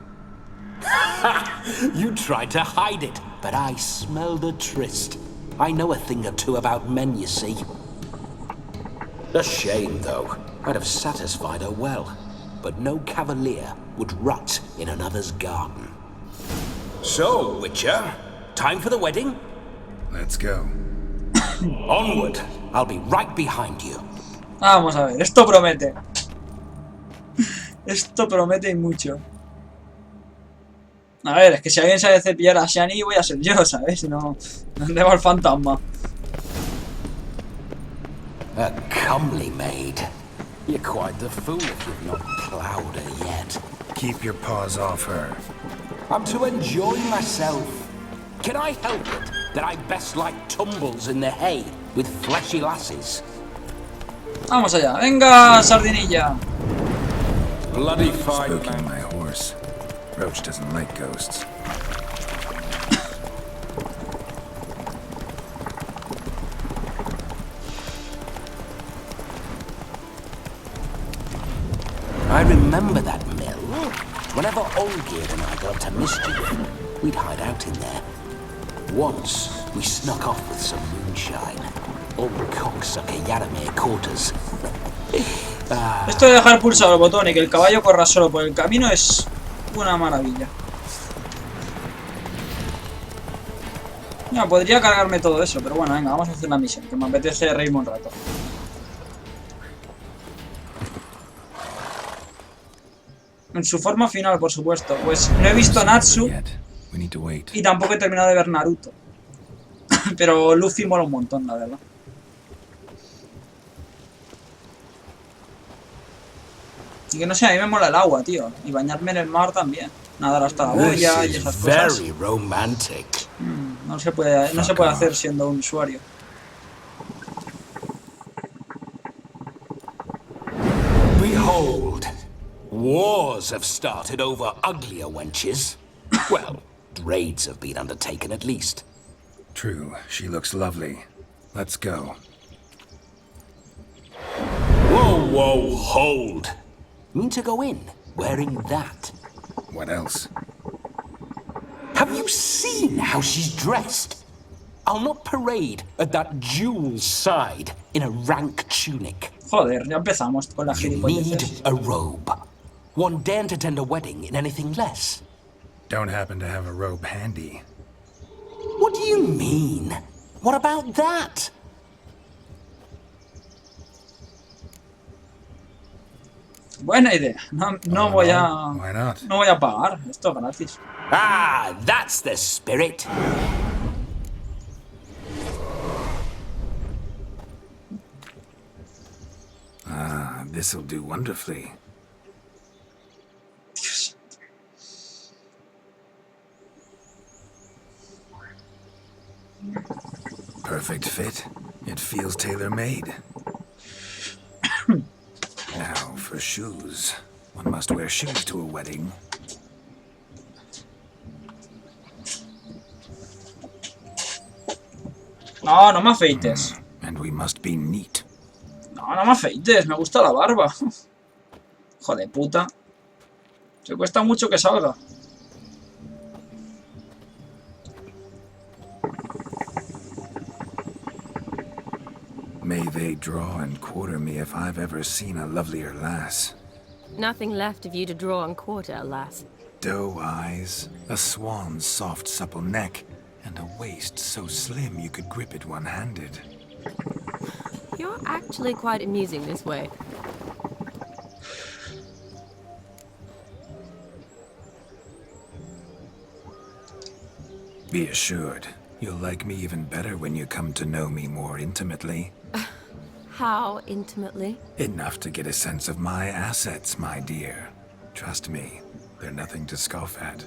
You tried to hide it, but I smelled a tryst. I know a thing or two about men, you see. A shame, though. I'd have satisfied her well, but no cavalier would rot in another's garden. So, Witcher, time for the wedding? Let's go. Onward. I'll be right behind you. Vamos a ver, esto promete. Esto promete y mucho. A ver, es que si alguien sabe cepillar a Shani, voy a ser yo, ¿sabes? Si no, andemos al fantasma. A comely maid. You're quite the fool if you've not ploughed her yet. Keep your paws off her. I'm to enjoy myself. Can I help it that I best like tumbles in the hay with fleshy lasses? Vamos allá, venga, sardinilla. Bloody fine Spoken my horse. Roach doesn't like ghosts. I remember that mill. Whenever Olgierd and I got up to mischief, we'd hide out in there. Once, we snuck off with some moonshine. Old cocksucker Yaramir caught us. Esto de dejar pulsado el botón y que el caballo corra solo por el camino es una maravilla. No, podría cargarme todo eso, pero bueno, venga, vamos a hacer la misión, que me apetece reírme un rato. En su forma final, por supuesto. Pues no he visto Natsu y tampoco he terminado de ver Naruto. Pero Luffy mola un montón, la verdad. Y que no sé, a mí me mola el agua, tío. Y bañarme en el mar también. Nadar hasta la boya y esas cosas. No se puede hacer siendo un usuario. Behold, wars have started over uglier wenches. Well, raids have been undertaken at least. True, she looks lovely. Let's go. Whoa, whoa, hold. Mean to go in wearing that? What else? Have you seen how she's dressed? I'll not parade at that jewel's side in a rank tunic. Joder, ya empezamos con las You gilipolleces. need a robe. One daren't attend a wedding in anything less. Don't happen to have a robe handy. What do you mean? What about that? Buena idea. No voy a... Why not? No voy a pagar. Esto es gratis. Ah, that's the spirit. Ah, this'll do wonderfully. Perfect fit. It feels tailor-made. Now, for shoes. One must wear shoes to a wedding. No, no me afeites. And we must be neat. No, no me afeites. Me gusta la barba. Hijo de puta. Se cuesta mucho que salga. May they draw and quarter me if I've ever seen a lovelier lass. Nothing left of you to draw and quarter, alas. Doe eyes, a swan's soft supple neck, and a waist so slim you could grip it one-handed. You're actually quite amusing this way. Be assured, you'll like me even better when you come to know me more intimately. How intimately? Enough to get a sense of my assets, my dear. Trust me, they're nothing to scoff at.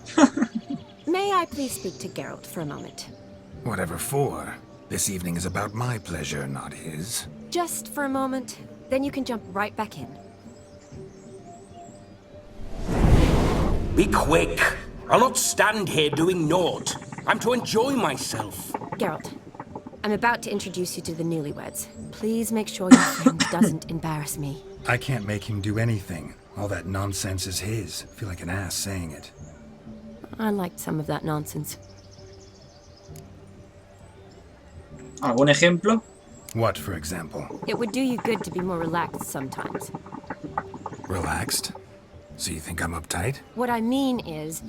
May I please speak to Geralt for a moment? Whatever for. This evening is about my pleasure, not his. Just for a moment, then you can jump right back in. Be quick. I'll not stand here doing naught. I'm to enjoy myself. Geralt, I'm about to introduce you to the newlyweds. Please make sure your friend doesn't embarrass me. I can't make him do anything. All that nonsense is his. I feel like an ass saying it. I liked some of that nonsense. ¿Algún ejemplo? What, for example? It would do you good to be more relaxed sometimes. Relaxed? So you think I'm uptight? What I mean is,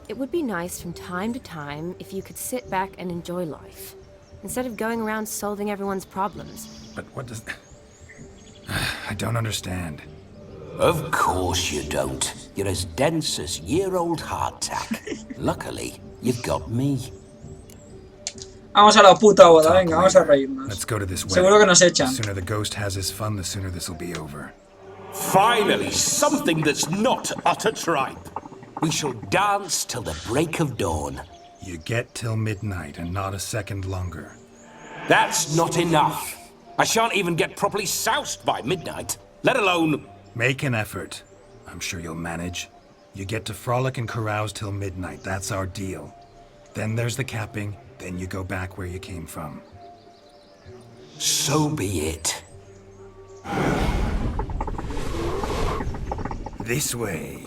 it would be nice from time to time if you could sit back and enjoy life, instead of going around solving everyone's problems. But what does... I don't understand. Of course you don't. You're as dense as year-old hardtack. Luckily, you've got me. Vamos a la puta boda, venga, vamos a reírnos. Let's go to this wedding. Seguro que nos echan. The sooner the ghost has his fun, the sooner this'll be over. Finally, something that's not utter tripe. We shall dance till the break of dawn. You get till midnight and not a second longer. That's not enough. I shan't even get properly soused by midnight, let alone... Make an effort. I'm sure you'll manage. You get to frolic and carouse till midnight. That's our deal. Then there's the capping. Then you go back where you came from. So be it. This way,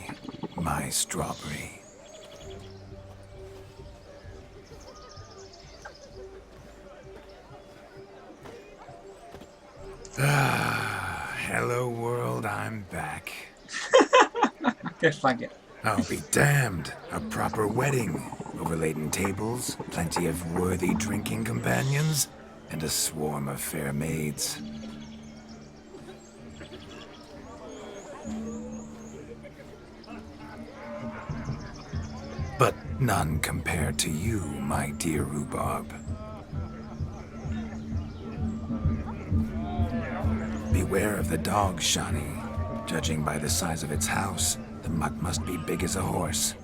my strawberry. Ah, hello world, I'm back. Qué fucker. I'll be damned. A proper wedding. Overladen tables, plenty of worthy drinking companions, and a swarm of fair maids. But none compared to you, my dear rhubarb. Beware of the dog, Shani. Judging by the size of its house, the mutt must be big as a horse.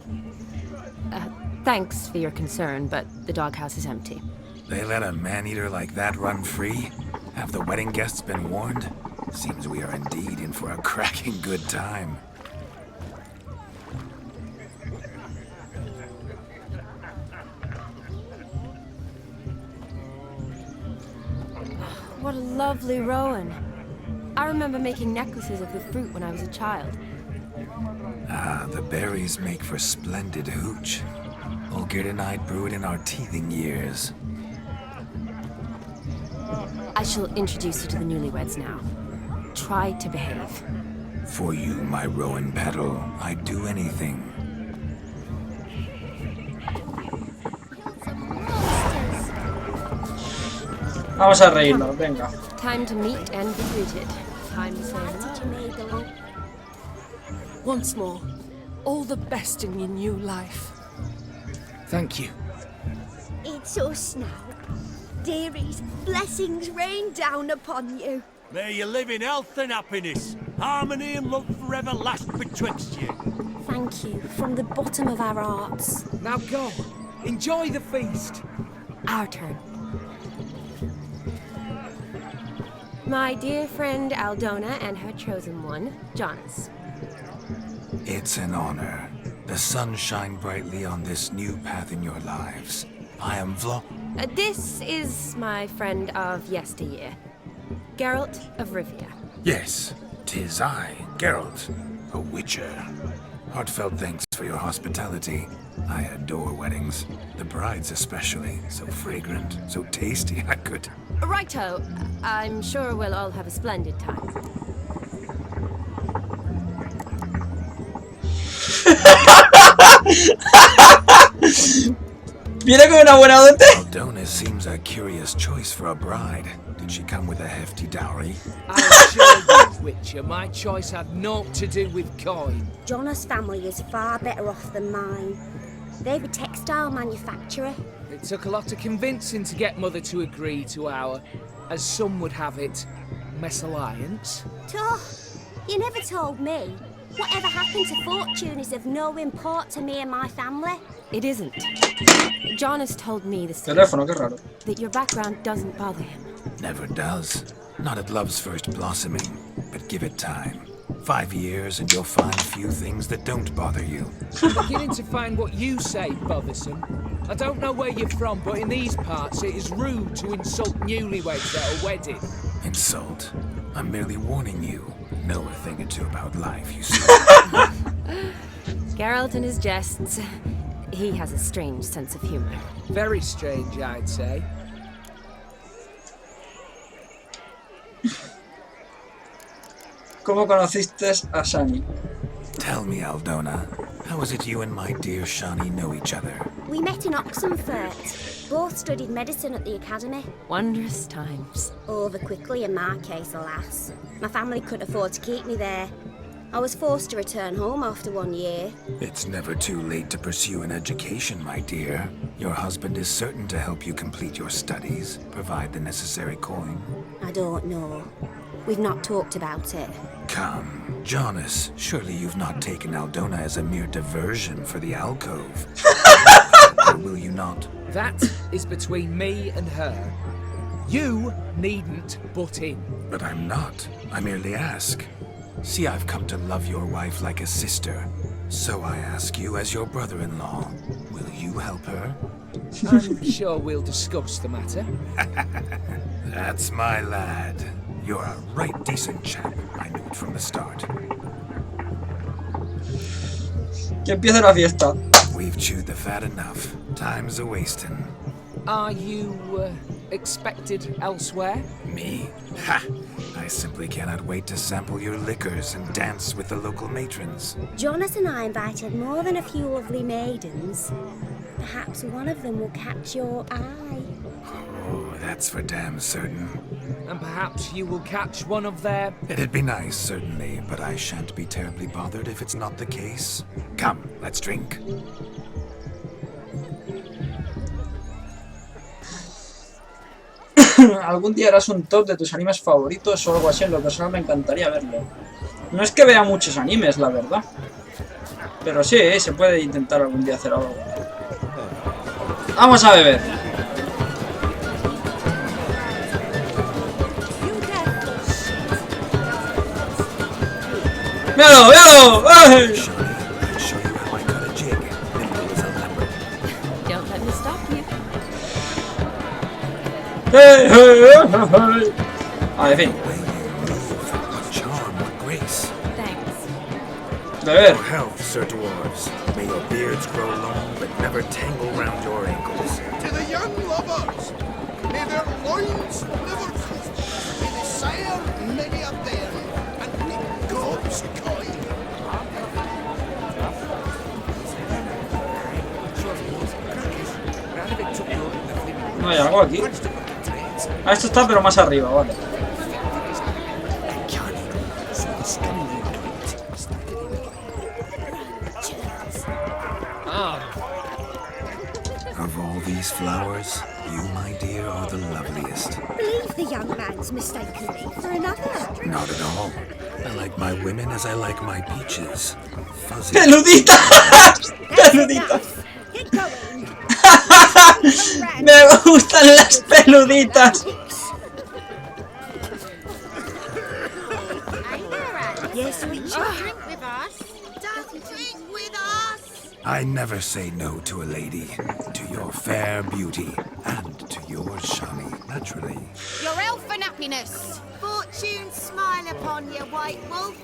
Thanks for your concern, but the doghouse is empty. They let a man-eater like that run free? Have the wedding guests been warned? Seems we are indeed in for a cracking good time. What a lovely rowan. I remember making necklaces of the fruit when I was a child. Ah, the berries make for splendid hooch. Olgerd and I brewed in our teething years. I shall introduce you to the newlyweds now. Try to behave. For you, my rowan petal, I'd do anything. Vamos a reírnos, venga. Time to meet and be greeted. Time to say hello. Once more, all the best in your new life. Thank you. It's us now. Dearies, blessings rain down upon you. May you live in health and happiness. Harmony and love forever last betwixt you. Thank you from the bottom of our hearts. Now go. Enjoy the feast. Our turn. My dear friend Aldona and her chosen one, Jonas. It's an honor. The sun shine brightly on this new path in your lives. I am This is my friend of yesteryear, Geralt of Rivia. Yes, 'tis I, Geralt, a witcher. Heartfelt thanks for your hospitality. I adore weddings. The brides especially. So fragrant, so tasty, I could... Righto. I'm sure we'll all have a splendid time. Viene con una buena dote. Aldona seems a curious choice for a bride. Did she come with a hefty dowry? I assure you, Witcher, my choice had naught to do with coin. Jonas' family is far better off than mine. They're a textile manufacturer. It took a lot of convincing to get Mother to agree to our, as some would have it, mesalliance. Toh, you never told me. Whatever happened to fortune is of no import to me and my family. It isn't. Jonas told me the same. Teléfono, qué raro. That your background doesn't bother him. Never does. Not at love's first blossoming, but give it time. 5 years and you'll find few things that don't bother you. I'm beginning to find what you say bothersome. I don't know where you're from, but in these parts it is rude to insult newlyweds at a wedding. Insult? I'm merely warning you. Know a thing or two about life, you see. Geralt and his jests. He has a strange sense of humor. Very strange, I'd say. ¿Cómo conociste a Shani? Tell me, Aldona, how is it you and my dear Shani know each other? We met in Oxenfurt. Both studied medicine at the academy. Wondrous times. Over quickly in my case, alas. My family couldn't afford to keep me there. I was forced to return home after 1 year. It's never too late to pursue an education, my dear. Your husband is certain to help you complete your studies, provide the necessary coin. I don't know. We've not talked about it. Come, Jonas, surely you've not taken Aldona as a mere diversion for the alcove. Or will you not? That is between me and her. You needn't butt in. But I'm not. I merely ask. See, I've come to love your wife like a sister. So I ask you as your brother-in-law, will you help her? I'm sure we'll discuss the matter. That's my lad. You're a right decent chap. I knew it from the start. Que empiece la fiesta. We've chewed the fat enough. Time's a-wasting. Are you expected elsewhere? Me? Ha! I simply cannot wait to sample your liquors and dance with the local matrons. Jonas and I invited more than a few lovely maidens. Perhaps one of them will catch your eye. Oh, that's for damn certain. And perhaps you will catch one of their... It'd be nice, certainly, but I shan't be terribly bothered if it's not the case. Come, let's drink. Algún día harás un top de tus animes favoritos o algo así. En lo personal me encantaría verlo. No es que vea muchos animes, la verdad. Pero sí, se puede intentar algún día hacer algo. Vamos a beber. ¡Míralo, míralo! ¡Ay! Hey, hey, hey, hey. Ah, en fin. Your health, Sir Dwarves. May your beards grow long, but never tangle round your ankles. To the young lovers, may their loins never touch No hay algo aquí. Ah, esto está pero más arriba, vale. Of all these flowers, you, my dear, are the loveliest. Believe the young man's mistaken me for another. Not at all. I like my women as I like my peaches. Fuzzy. ¡Peluditas! ¡Peluditas! Get going. Me gustan las peluditas. Yes, we Drink with us. Don't drink with us. I never say no to a lady, to your fair beauty, and to yours, Shani, naturally. Your elfin happiness. Fortune smile upon you, white wolf.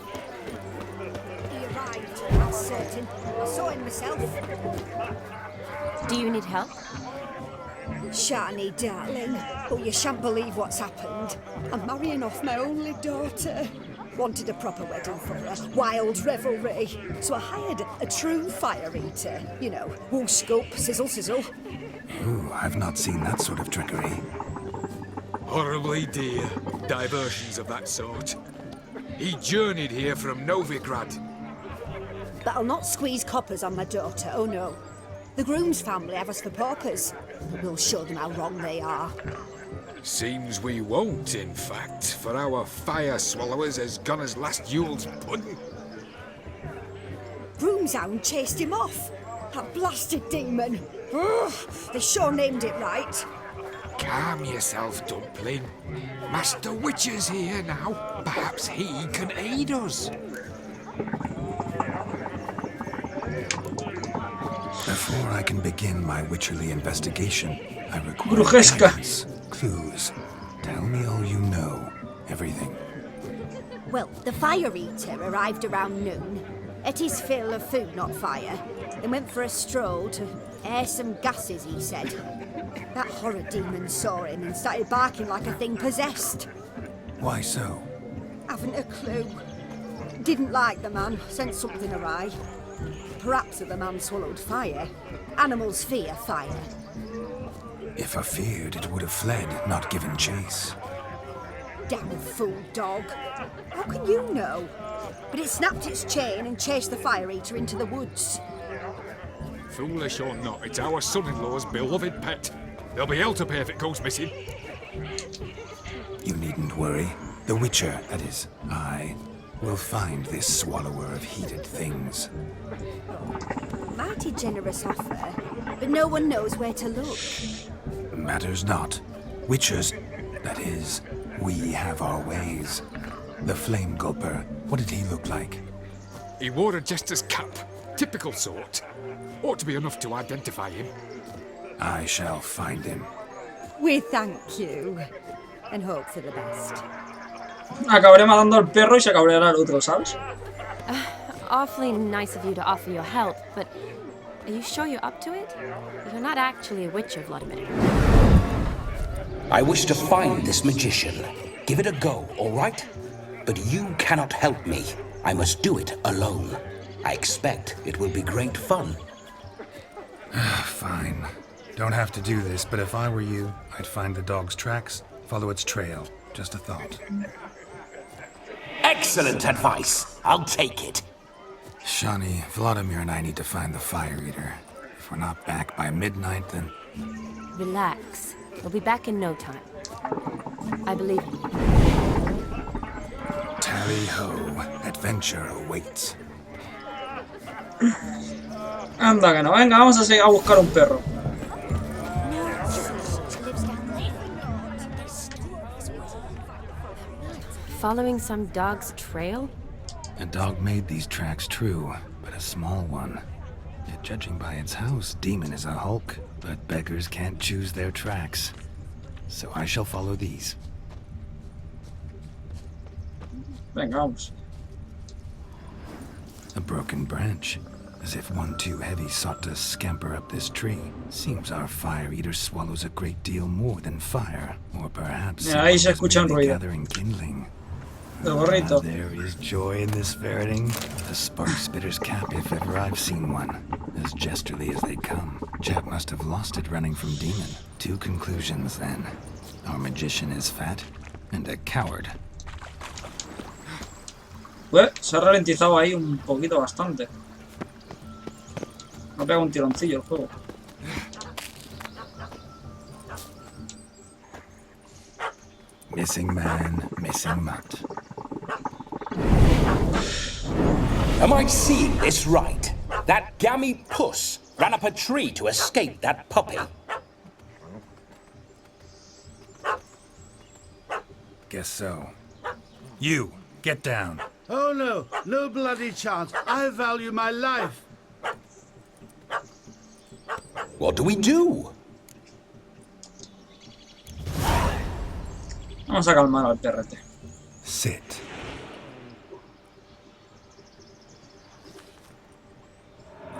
He arrived, I'm certain. I saw him myself. Do you need help? Shani, darling. Oh, you shan't believe what's happened. I'm marrying off my only daughter. Wanted a proper wedding for her, wild revelry. So I hired a true fire eater. You know, woo scoop, sizzle, sizzle. Ooh, I've not seen that sort of trickery. Horribly dear diversions of that sort. He journeyed here from Novigrad. But I'll not squeeze coppers on my daughter, oh no. The groom's family have us for paupers. We'll show them how wrong they are. Seems we won't, in fact, for our fire swallowers has gone as last Yule's pudding. Groom's hound chased him off. That blasted demon. Ugh, they sure named it right. Calm yourself, Dumpling. Master Witcher's here now. Perhaps he can aid us. Before I can begin my witcherly investigation, I require Brujesca. guidance, clues. Tell me all you know. Everything. Well, the fire eater arrived around noon. Ate his fill of food, not fire. Then went for a stroll to air some gases, he said. That horror demon saw him and started barking like a thing possessed. Why so? Haven't a clue. Didn't like the man, sent something awry. Perhaps the man swallowed fire. Animals fear fire. If I feared, it would have fled, not given chase. Damn fool dog. How can you know? But it snapped its chain and chased the fire eater into the woods. Foolish or not, it's our son-in-law's beloved pet. There'll be hell to pay if it goes missing. You needn't worry. The Witcher, that is, I, will find this swallower of heated things. Mighty generous offer, but no one knows where to look. Matters not. Witchers, that is, we have our ways. The Flame Gulper, what did he look like? He wore a jester's cap. Typical sort. Ought to be enough to identify him. I shall find him. We thank you, and hope for the best. Acabaré matando al perro y se cabreará el otro, ¿sabes? Awfully nice of you to offer your help, but are you sure you're up to it? You're not actually a witcher, Vladimir. I wish to find this magician. Give it a go, all right? But you cannot help me. I must do it alone. I expect it will be great fun. Fine. Don't have to do this, but if I were you, I'd find the dog's tracks, follow its trail. Just a thought. Excellent advice. I'll take it. Shani, Vladimir and I need to find the fire eater. If we're not back by midnight, then... Relax. We'll be back in no time. I believe in you. Tally-ho. Adventure awaits. Anda que no, venga, vamos a seguir a buscar un perro. Following some dog's trail? A dog made these tracks true, but a small one. Yet judging by its house, Demon is a hulk, but beggars can't choose their tracks. So I shall follow these. Venga, vamos. A broken branch, as if one too heavy sought to scamper up this tree. Seems our fire eater swallows a great deal more than fire, or perhaps Mira, ahí se escucha un ruido. gathering kindling. El gorrito. There is joy in this ferreting. A spark spitter's cap if ever I've seen one. As jesterly as they come. Chap must have lost it running from demon. 2 conclusions then. Our magician is fat and a coward. Pues se ha ralentizado ahí un poquito bastante. Me ha pegado un tironcillo el juego. Missing man, missing mutt. Am I seeing this right? That gammy puss ran up a tree to escape that puppy. Guess so. You, get down. Oh no, no bloody chance. I value my life. What do we do? Vamos a calmar al perrete. Sit.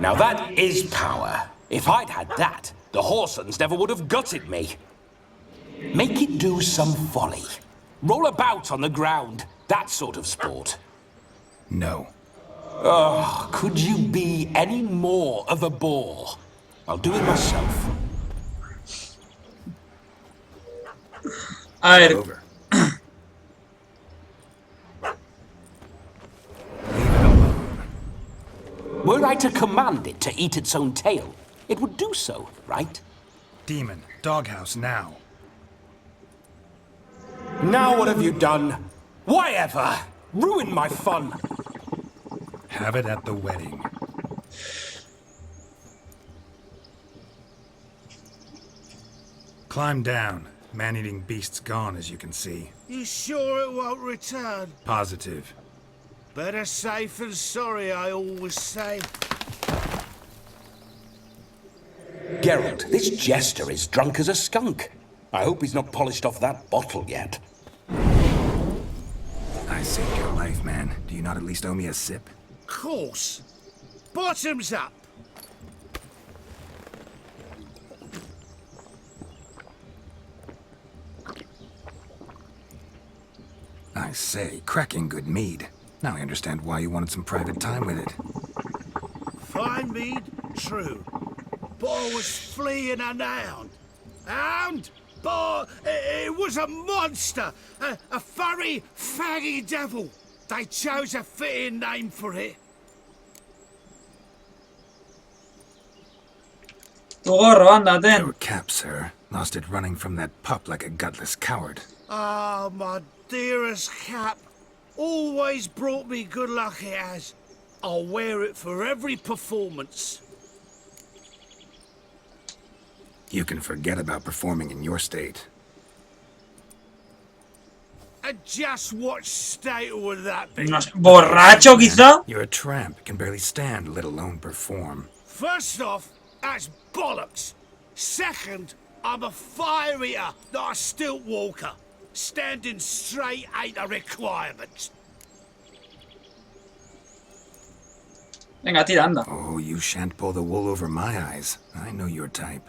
Now that is power. If I'd had that, the Horsons never would have gutted me. Make it do some folly. Roll about on the ground. That sort of sport. No. Oh, could you be any more of a bore? I'll do it myself. Over. Were I to command it to eat its own tail, it would do so, right? Demon, doghouse now. Now what have you done? Why ever? Ruined my fun. Have it at the wedding. Climb down. Man-eating beast's gone, as you can see. You sure it won't return? Positive. Better safe than sorry, I always say. Geralt, this jester is drunk as a skunk. I hope he's not polished off that bottle yet. I saved your life, man. Do you not at least owe me a sip? Course. Bottoms up. I say, cracking good mead. Now I understand why you wanted some private time with it. Fine mead, true. But I was fleeing an hound. Hound? But it was a monster. A furry, faggy devil. They chose a fitting name for it. Tu gorro, anda, ten. Your cap, sir. Lost it running from that pup like a gutless coward. Ah, my dearest cap. Always brought me good luck it has. I'll wear it for every performance. You can forget about performing in your state. And just what state would that be? ¿Borracho, quizá? You're a tramp, can barely stand, let alone perform. First off, that's bollocks. Second, I'm a fire eater, not a stilt walker. Standing straight ain't a requirement. Venga, tira, anda. Oh, you shan't pull the wool over my eyes. I know your type.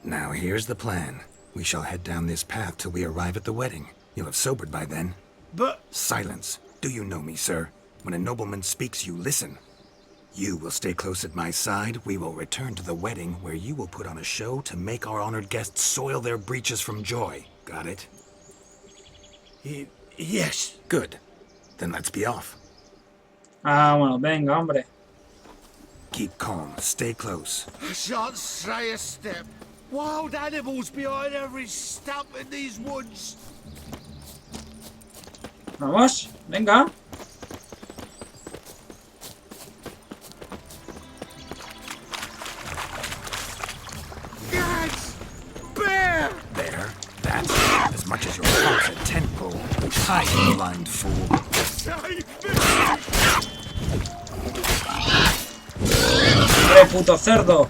Now here's the plan. We shall head down this path till we arrive at the wedding. You'll have sobered by then. But... Silence. Do you know me, sir? When a nobleman speaks, you listen. You will stay close at my side. We will return to the wedding, where you will put on a show to make our honored guests soil their breeches from joy. Got it? Yes. Good. Then let's be off. Ah, bueno, venga, hombre. Keep calm. Stay close. I shan't stray a step. Wild animals behind every stump in these woods. Vamos, venga. Guys! Bear! There. That's as much as your house at tent pole. Hide, you blind fool. ¡Hombre, puto cerdo!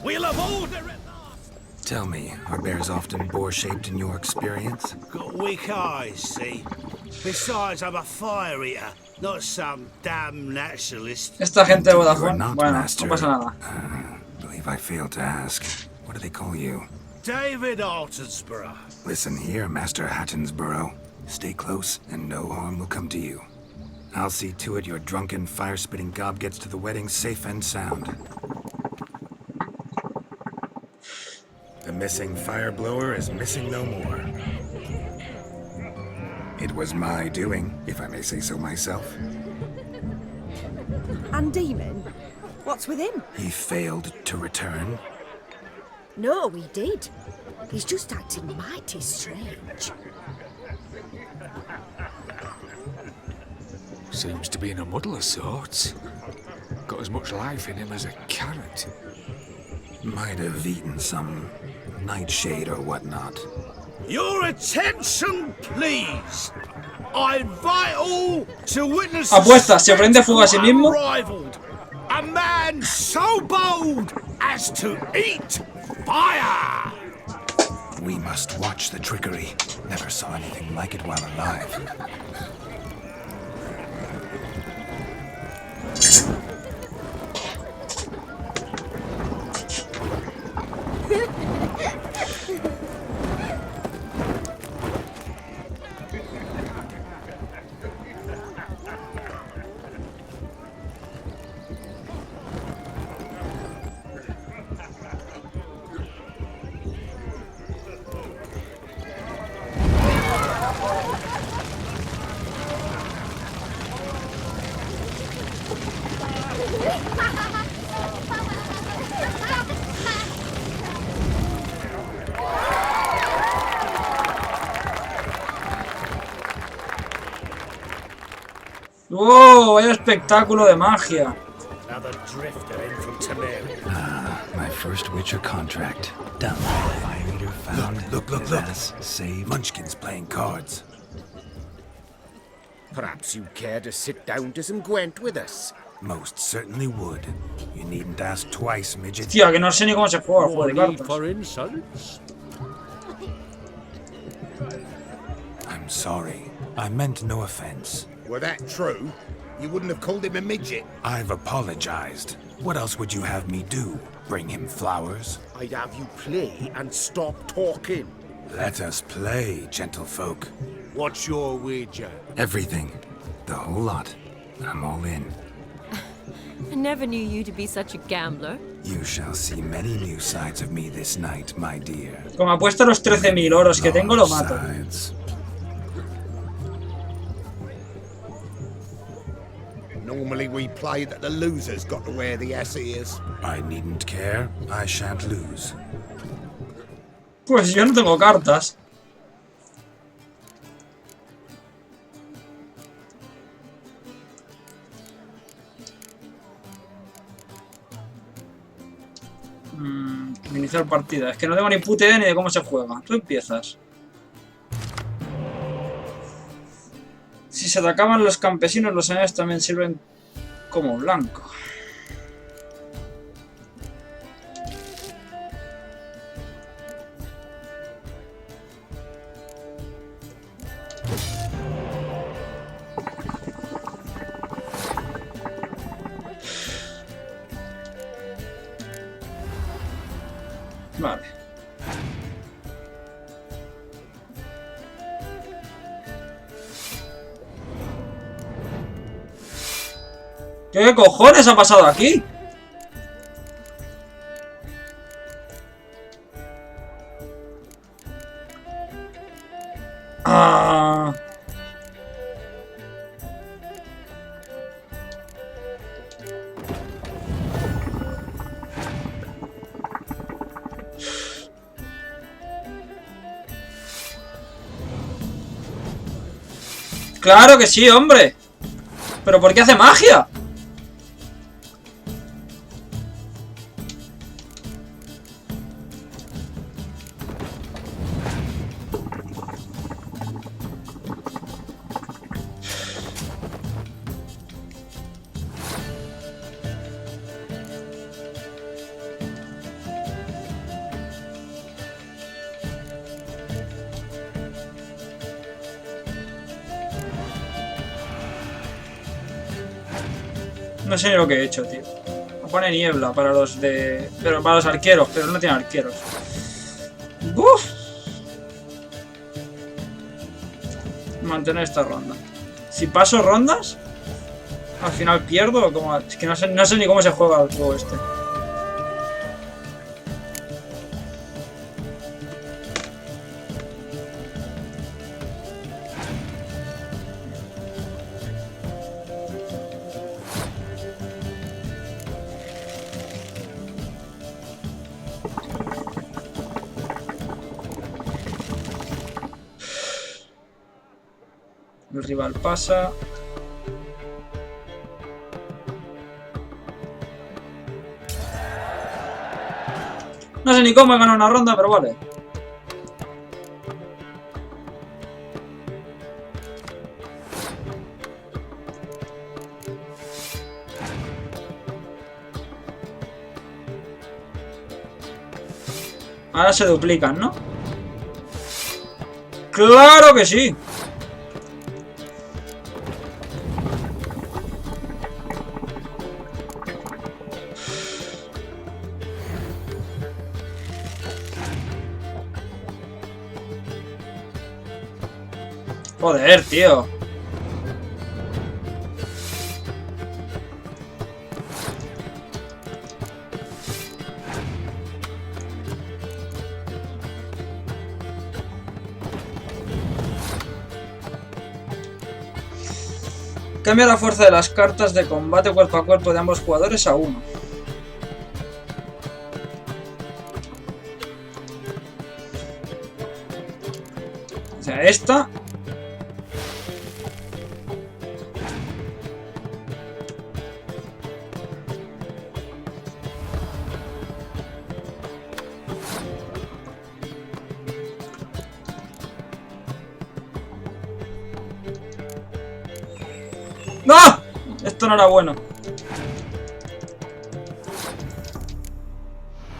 We'll have order. Tell me, are bears often boar-shaped in your experience? Got weak eyes, see? Besides, I'm a fire eater, not some damn naturalist. Esta gente de You are Vodafone, not, bueno, master. no pasa nada. Believe I failed to ask. What do they call you? David Altonsborough. Listen here, Master Hattonsborough. Stay close, and no harm will come to you. I'll see to it your drunken, fire-spitting gob gets to the wedding safe and sound. The missing fire blower is missing no more. It was my doing, if I may say so myself. And Demon? What's with him? He failed to return. No, he did. He's just acting mighty strange. Seems to be in a muddle of sorts. Got as much life in him as a carrot. Might have eaten some nightshade or whatnot. Your attention, please. I invite all to witness Apuesta, se prende fuego a sí mismo. A man so bold as to eat fire. We must watch the trickery. Never saw anything like it while alive. ¡Oh! ¡Vaya espectáculo de magia! Ah, my first Witcher contract. Done. Fire eater found. Look. Save. Munchkins playing cards. Perhaps you care to sit down to some Gwent with us? Most certainly would. You needn't ask twice, midget. Hostia, que no sé ni cómo se juega el juego de cartas. I'm sorry. I meant no offense. Were that true, you wouldn't have called him a midget. I've apologized. What else would you have me do? Bring him flowers? I'd have you play and stop talking. Let us play, gentlefolk. What's your wager? Everything. The whole lot. I'm all in. I never knew you to be such a gambler. You shall see many new sides of me this night, my dear. Como apuesto los 13.000 oros que tengo, lo mato. Normally we play that the loser's got to wear the ears. I needn't care. I shan't lose. Pues yo no tengo cartas. Iniciar partida. Es que no tengo ni puta idea ni de cómo se juega. Tú empiezas. Si se atacaban los campesinos, los enemigos también sirven como blanco. Vale. ¿Qué cojones ha pasado aquí? Ah. Claro que sí, hombre. ¿Pero por qué hace magia? No sé ni lo que he hecho, tío. Me pone niebla para los de... Pero para los arqueros, pero no tiene arqueros. ¡Uf! Mantener esta ronda. Si paso rondas, al final pierdo o como... Es que no sé ni cómo se juega el juego este. El rival pasa. No sé ni cómo he ganado una ronda, pero vale. Ahora se duplican, ¿no? ¡Claro que sí! Joder, tío. Cambia la fuerza de las cartas de combate cuerpo a cuerpo de ambos jugadores a 1. O sea, esta... ¡No! Esto no era bueno.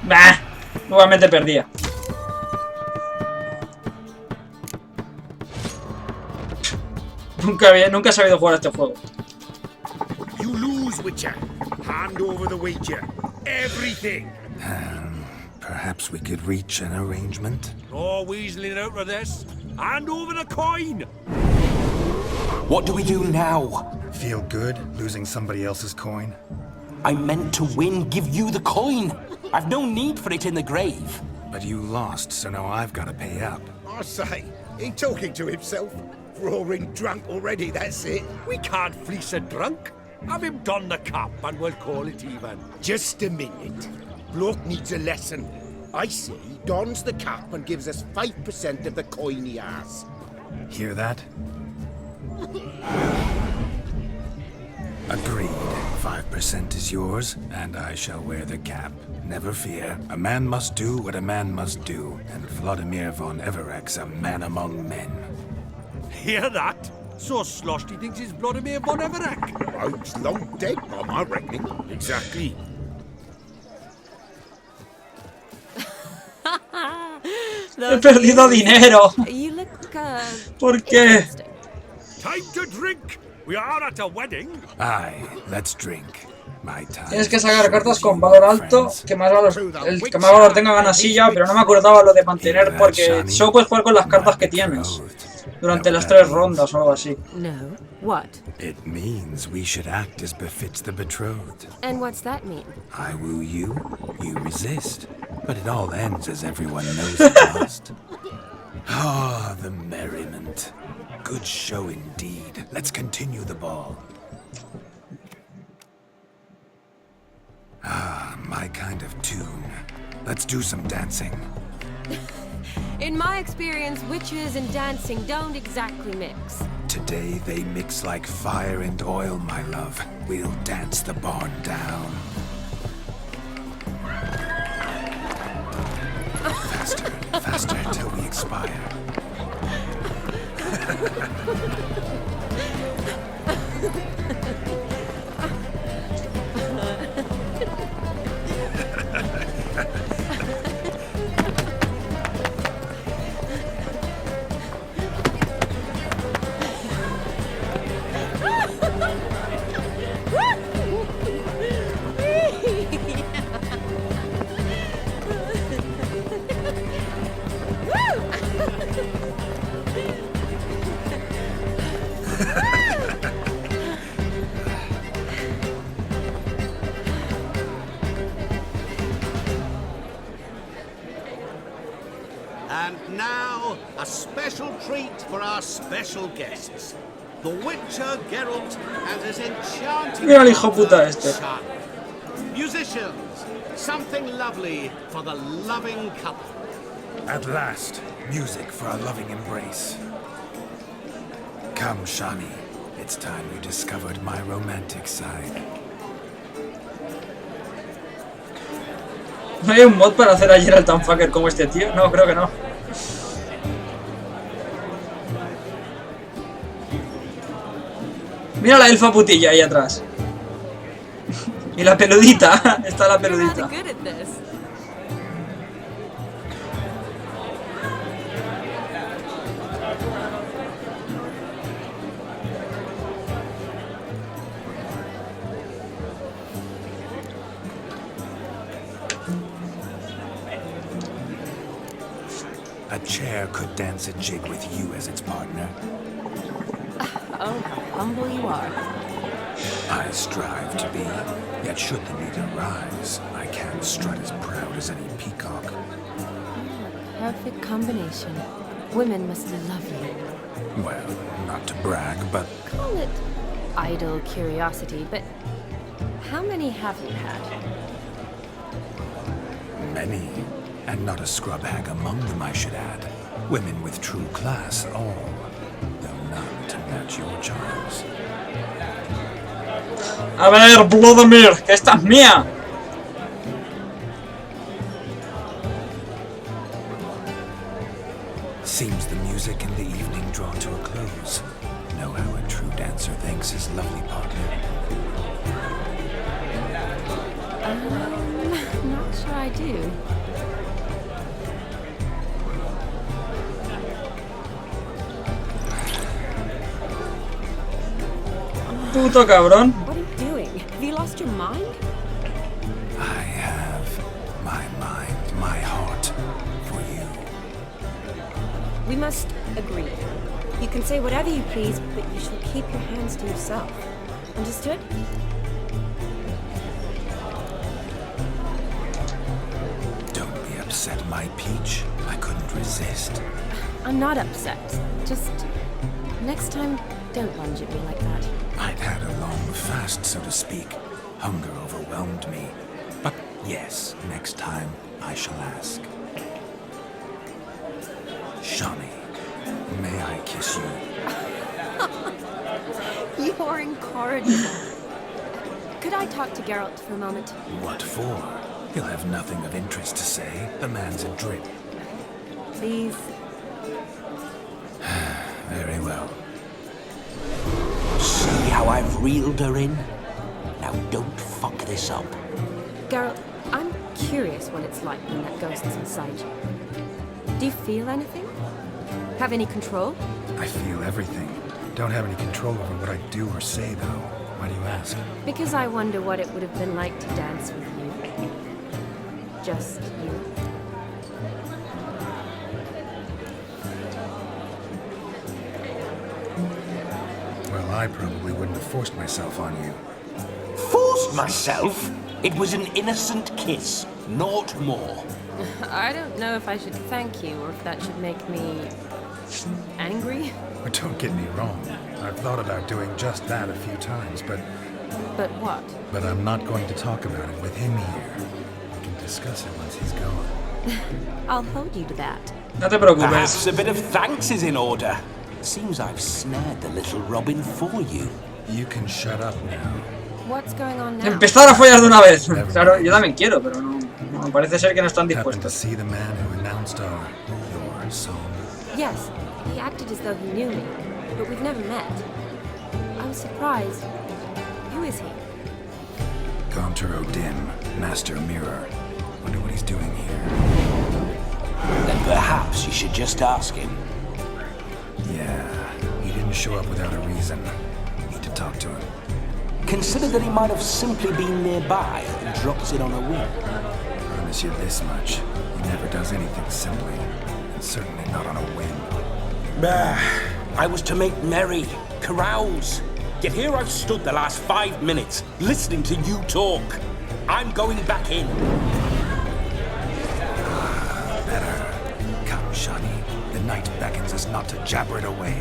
¡Bah! Nuevamente perdía. Nunca he sabido jugar a este juego. You lose, Witcher. Hand over the wager. Everything. Perhaps we could reach an arrangement. No weaseling out of this. Hand over the coin. What do we do now? Feel good losing somebody else's coin? I meant to win, give you the coin. I've no need for it in the grave. But you lost, so now I've got to pay up. I say, he talking to himself? Roaring drunk already, that's it. We can't fleece a drunk. Have him don the cap and we'll call it even. Just a minute. Bloke needs a lesson. I say he dons the cap and gives us 5% of the coin he has. Hear that? Agreed. 5% is yours, and I shall wear the cap. Never fear. A man must do what a man must do, and Vladimir von Everex a man among men. Hear that? So sloshed he thinks he's Vladimir von Everex. Oh, he's long dead, by my reckoning. Exactly. He perdido dinero. You look, ¿Por qué? Time to drink. We are at a wedding. Aye, let's drink. My time. Tienes que sacar cartas con valor alto, que más valor, el que más valor tenga gana silla, pero no me acordaba lo de mantener porque solo puedes jugar con las cartas que tienes durante las 3 rondas o algo así. No. What? It means we should act as befits the betrothed. And what's that mean? I woo you, you resist, but it all ends as everyone knows it must. Ah, the merriment. Good show indeed. Let's continue the ball. Ah, my kind of tune. Let's do some dancing. In my experience, witches and dancing don't exactly mix. Today they mix like fire and oil, my love. We'll dance the barn down. Faster, faster till we expire. now, a special treat for our special guests. The Witcher Geralt and his enchanting Mira el hijo puta este. son. Musicians, something lovely for the loving couple. At last, music for a loving embrace. Come, Shani. It's time you discovered my romantic side. ¿No hay un mod para hacer a Geralt tan fucker como este tío? No, creo que no. Mira la elfa putilla ahí atrás. Y la peludita. Está la peludita. A chair could dance a jig with you as its partner. Oh, how humble you are. I strive to be, yet should the need arise, I can't strut as proud as any peacock. Perfect combination. Women must love you. Well, not to brag, but... Call it idle curiosity, but how many have you had? Many. And not a scrub hag among them, I should add. Women with true class, all. Though none to match your charms. A ver, Vladimir, que esta es mía. Seems the music in the evening draw to a close. Know how a true dancer thanks his lovely partner. Not sure I do. Puto cabrón. What are you doing? Have you lost your mind? I have my mind, my heart for you. We must agree. You can say whatever you please, but you shall keep your hands to yourself. Understood? Don't be upset, my peach. I couldn't resist. I'm not upset. Just next time, don't lunge at me like that. I'd had a long fast, so to speak. Hunger overwhelmed me. But yes, next time I shall ask. Shani, may I kiss you? You are incorrigible. Could I talk to Geralt for a moment? What for? He'll have nothing of interest to say. The man's a drip. Please. Very well. See how I've reeled her in? Now don't fuck this up. Geralt, I'm curious what it's like when that ghost's inside you. Do you feel anything? Have any control? I feel everything. Don't have any control over what I do or say, though. Why do you ask? Because I wonder what it would have been like to dance with you. Just you. Well, I probably wouldn't have forced myself on you. Forced myself? It was an innocent kiss, naught more. I don't know if I should thank you or if that should make me angry. But don't get me wrong. I've thought about doing just that a few times, but... But what? But I'm not going to talk about it with him here. We can discuss it once he's gone. I'll hold you to that. No te preocupes. Perhaps a bit of thanks is in order. Seems I've snared the little Robin for you. You can shut up now. What's going on now? Empezar a follar de una vez. Claro, yo también quiero, pero no parece ser que no están Happened to dispuestos. see the man who announced your song. Yes, he acted as though he knew me, but we've never met. I was surprised. Who is he? Gonter O'Dim, Master Mirror. Wonder what he's doing here. Then perhaps you should just ask him. Yeah, he didn't show up without a reason. Need to talk to him. Consider that he might have simply been nearby and dropped it on a whim. Promise you this much. He never does anything simply. And certainly not on a whim. I was to make merry, carouse. Yet here I've stood the last 5 minutes, listening to you talk. I'm going back in. Better. Come, Shani. The night beckons us not to jabber it away.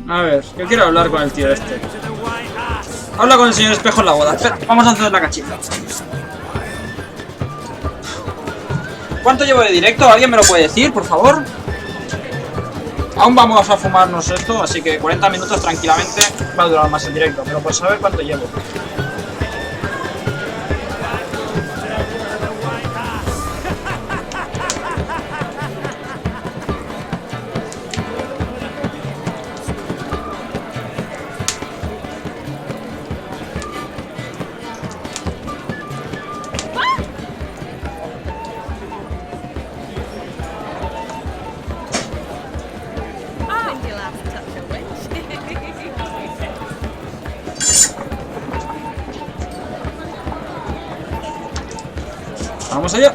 A ver, yo quiero hablar con el tío este. Habla con el señor espejo en la boda. Espera, vamos a encender la cachita. ¿Cuánto llevo de directo? ¿Alguien me lo puede decir, por favor? Aún vamos a fumarnos esto, así que 40 minutos tranquilamente va a durar más el directo, pero por saber cuánto llevo. Vamos allá.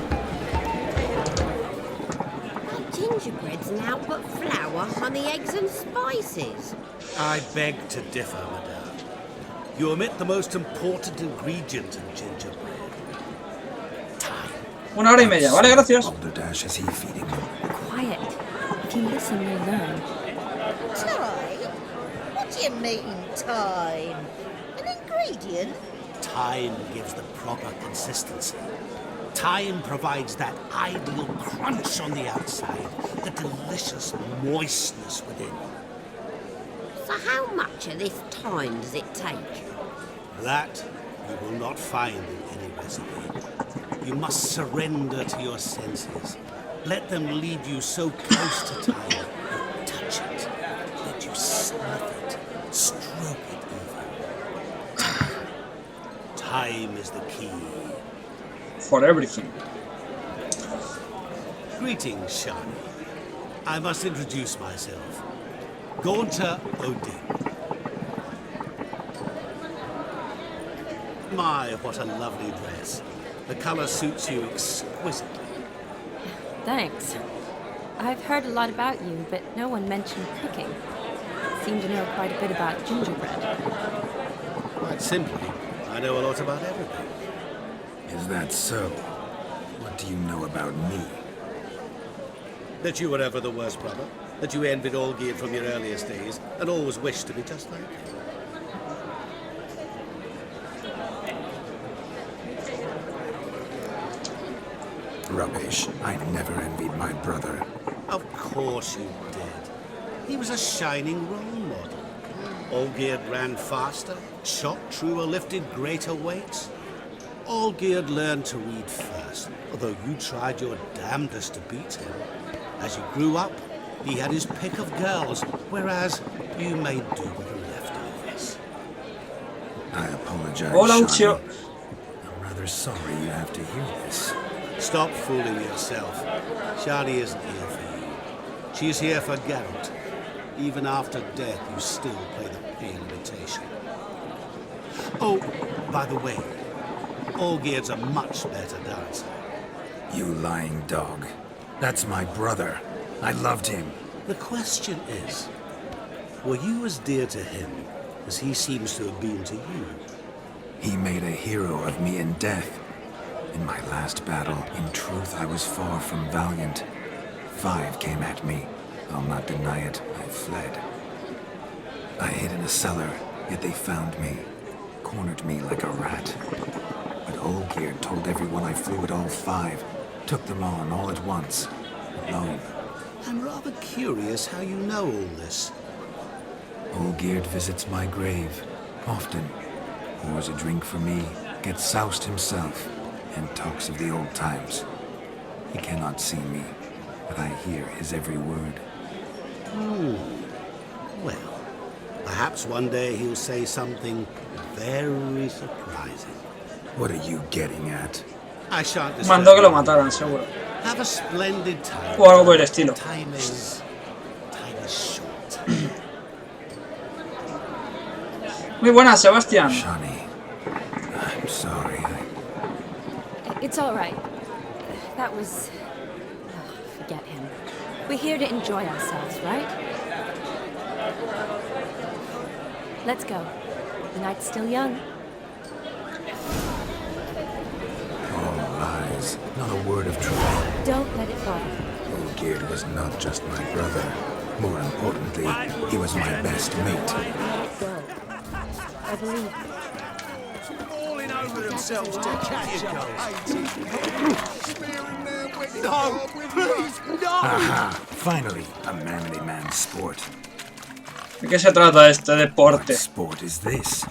Gingerbread's now but flour, honey, eggs and spices. I beg to differ, madame. You omit the most important ingredient in gingerbread. Time. 1 hora y media, vale, gracias. Quiet. If you listen, you'll learn. Time? What do you mean, time? An ingredient? Time gives the proper consistency. Time provides that ideal crunch on the outside, the delicious moistness within. So how much of this time does it take? That you will not find in any recipe. You must surrender to your senses. Let them lead you so close to time. Touch it. Let you sniff it. Stroke it even. Time is the key. For everything. Greetings, Shani. I must introduce myself. Gaunter Odin. My, what a lovely dress. The color suits you exquisitely. Thanks. I've heard a lot about you, but no one mentioned cooking. Seem to know quite a bit about gingerbread. Quite simply, I know a lot about everything. Is that so? What do you know about me? That you were ever the worst brother. That you envied Olgierd from your earliest days, and always wished to be just like him. Rubbish. I never envied my brother. Of course you did. He was a shining role model. Olgierd ran faster, shot truer, lifted greater weights. Olgierd learned to read first, although you tried your damnedest to beat him. As you grew up, he had his pick of girls, whereas you made do with the leftovers. I apologize, Hola, Shani. Ucio. I'm rather sorry you have to hear this. Stop fooling yourself. Shani isn't here for you. She's here for Geralt. Even after death, you still play the pale imitation. Oh, by the way, Olgierd's a much better dancer. You lying dog. That's my brother. I loved him. The question is, were you as dear to him as he seems to have been to you? He made a hero of me in death. In my last battle, in truth, I was far from valiant. 5 came at me. I'll not deny it. I fled. I hid in a cellar, yet they found me. Cornered me like a rat. But Olgierd told everyone I flew at all 5. Took them on all at once. Alone. I'm rather curious how you know all this. Olgierd visits my grave. Often. Pours a drink for me. Gets soused himself. And talks of the old times. He cannot see me. But I hear his every word. Well, perhaps one day he'll say something very surprising. What are you getting at? I shan't disturb Mandó que lo you. mataran, seguro. Have a splendid time. O algo por el estilo. Time is short. Muy buenas, Sebastián. Shani, I'm sorry. It's all right. That was... forget him. We're here to enjoy ourselves, right? Let's go. The night's still young. All lies lies, not a word of truth. Don't let it bother you. Olgierd was not just my brother. More importantly, he was my best mate. Let it go. I believe you. Falling over themselves to catch you. No, please, no! Aha! Finally, a manly man's sport. ¿De qué se trata este deporte? What sport is this?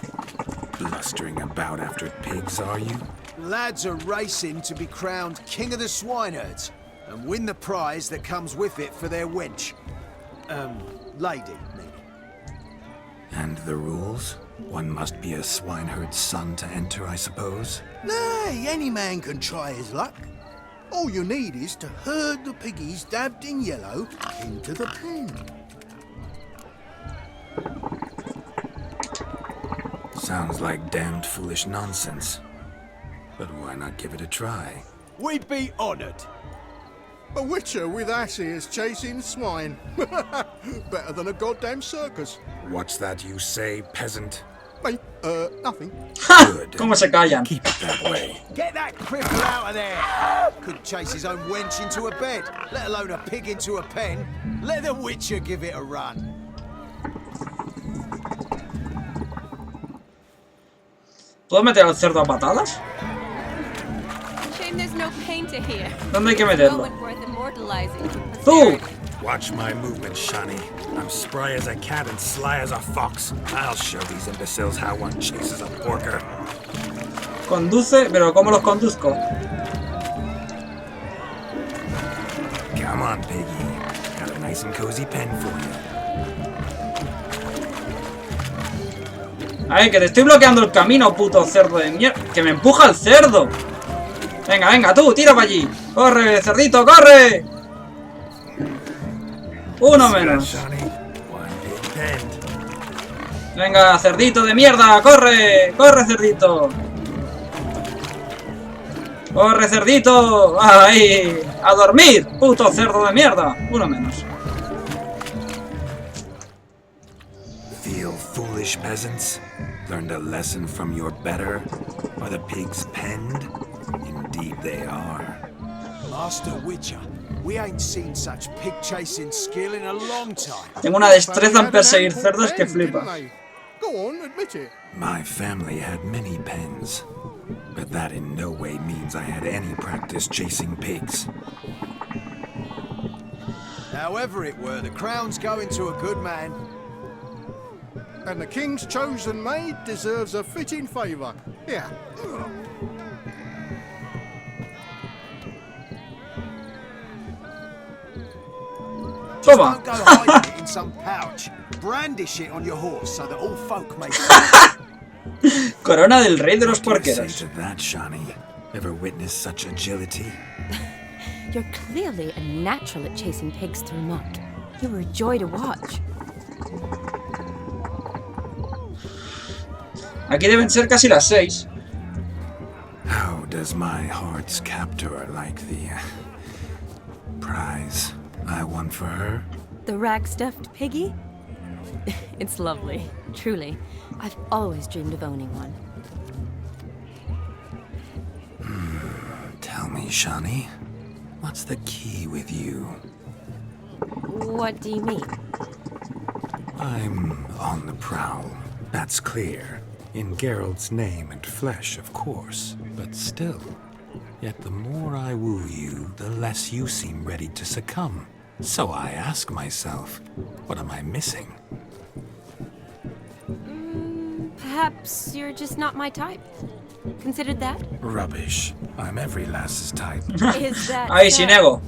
Blustering about after pigs, are you? Lads are racing to be crowned king of the swineherds and win the prize that comes with it for their wench. Lady, maybe. And the rules? One must be a swineherd's son to enter, I suppose? Nay, any man can try his luck. All you need is to herd the piggies dabbed in yellow into the pen. Sounds like damned foolish nonsense. But why not give it a try? We'd be honoured. A witcher with ass ears chasing swine. Better than a goddamn circus. What's that you say, peasant? Mate, nothing. Good. ¿Cómo se callan? Keep it that way. Get that cripple out of there! Could chase his own wench into a bed, let alone a pig into a pen. Let the witcher give it a run. ¿Puedo meter al cerdo a patadas? Shame there's no painter here. ¿Dónde hay que meterlo? Moment worth immortalizing. ¡Tú! Watch my movement, Shani. I'm spry as a cat and sly as a fox. I'll show these imbeciles how one chases a porker. Conduce, pero ¿cómo los conduzco? Come on, piggy. Got a nice and cozy pen for you. Ay, que te estoy bloqueando el camino, puto cerdo de mierda. ¡Que me empuja el cerdo! Venga, venga, tú, tira para allí. ¡Corre, cerdito, corre! Uno menos. Venga, cerdito de mierda, corre, corre, cerdito. Corre, cerdito. Ahí, a dormir, puto cerdo de mierda. Uno menos. Feel foolish, peasants? Learned a lesson from your better? Are the pigs penned? Indeed they are. Master Witcher, we ain't seen such pig-chasing skill in a long time. Tengo una destreza en perseguir cerdos que flipa. Go on, admit it. My family had many pens, but that in no way means I had any practice chasing pigs. However it were, the crown's going to a good man. And the king's chosen maid deserves a fitting favour. Yeah. Just don't go hiding it in some pouch. Brandish it on your horse so that all folk may see. Corona del rey de los What do you say porqueros. to that, Shani? Ever witnessed such agility? You're clearly a natural at chasing pigs through muck. You were a joy to watch. Aquí deben ser casi las 6. How does my heart's captor like the prize I won for her? The rag-stuffed piggy? It's lovely, truly. I've always dreamed of owning one. Tell me, Shani, what's the key with you? What do you mean? I'm on the prowl, that's clear. In Geralt's name and flesh, of course, but still. Yet the more I woo you, the less you seem ready to succumb. So I ask myself, what am I missing? Perhaps you're just not my type. Considered that? Rubbish. I'm every lass's type. Is that Ahí, sin ego.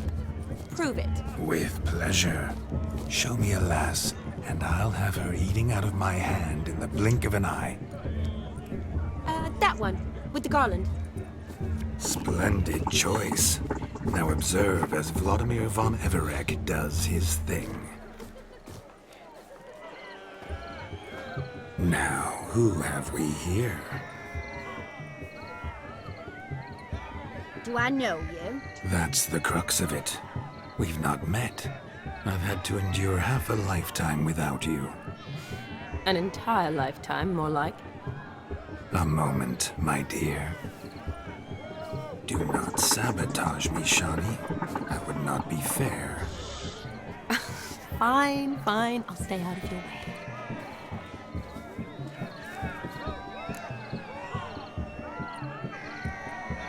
Prove it. With pleasure. Show me a lass, and I'll have her eating out of my hand in the blink of an eye. That one, with the garland. Splendid choice. Now observe as Vladimir von Everek does his thing. Now, who have we here? Do I know you? That's the crux of it. We've not met. I've had to endure half a lifetime without you. An entire lifetime, more like. A moment, my dear. Do not sabotage me, Shani. That would not be fair. Fine, fine. I'll stay out of your way.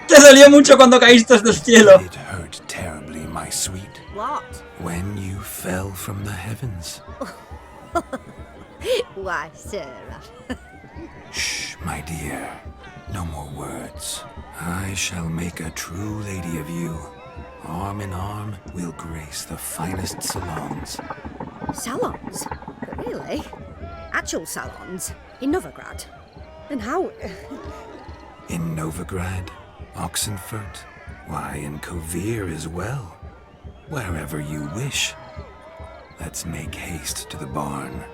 Te dolió mucho cuando caíste del cielo. It hurt terribly, my sweet. What? When you fell from the heavens. Why, Sarah. Shh, my dear. No more words. I shall make a true lady of you. Arm in arm, we'll grace the finest salons. Salons? But really? Actual salons? In Novigrad? And how... In Novigrad, Oxenfurt, why, in Kovir as well. Wherever you wish. Let's make haste to the barn.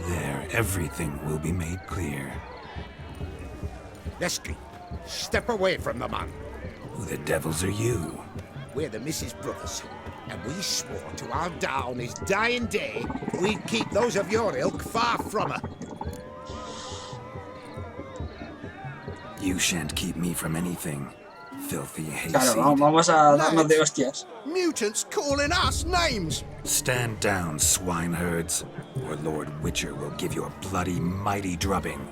There, everything will be made clear. Lesky, step away from the man. Who the devils are you? We're the Mrs. Brothers, and we swore to our Dad on his dying day we'd keep those of your ilk far from her. You shan't keep me from anything, filthy hayseed. Claro, vamos a darnos de hostias. Mutants calling us names! Stand down, swineherds, or Lord Witcher will give you a bloody mighty drubbing.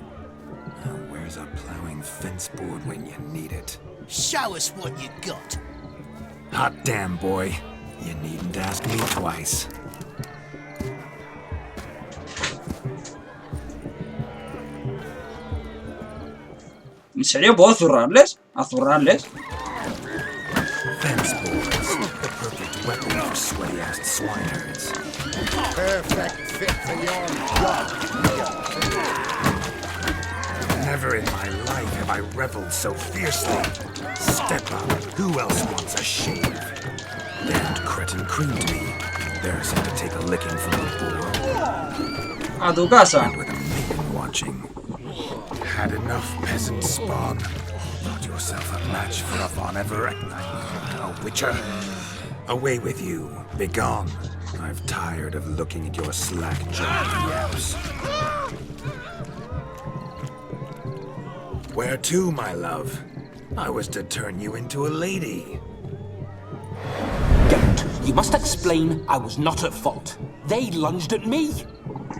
Now, where's a plowing fence board when you need it? Show us what you got. Hot damn, boy. You needn't ask me twice. ¿En serio puedo zurrarles? ¿A zurrarles? Fence boards, the perfect weapon for sweaty-assed swineherds. Perfect fit for your job. Never in my life have I reveled so fiercely. Step up. Who else wants a shave? Damned cretin creamed me. There's to take a licking from the boar. A tu casa. And with a maiden watching. Had enough peasant spawn. Not yourself a match for a Von Everett. A witcher. Away with you. Begone. I've tired of looking at your slack-jawed yaps. Where to, my love? I was to turn you into a lady. Geralt, you must explain I was not at fault. They lunged at me.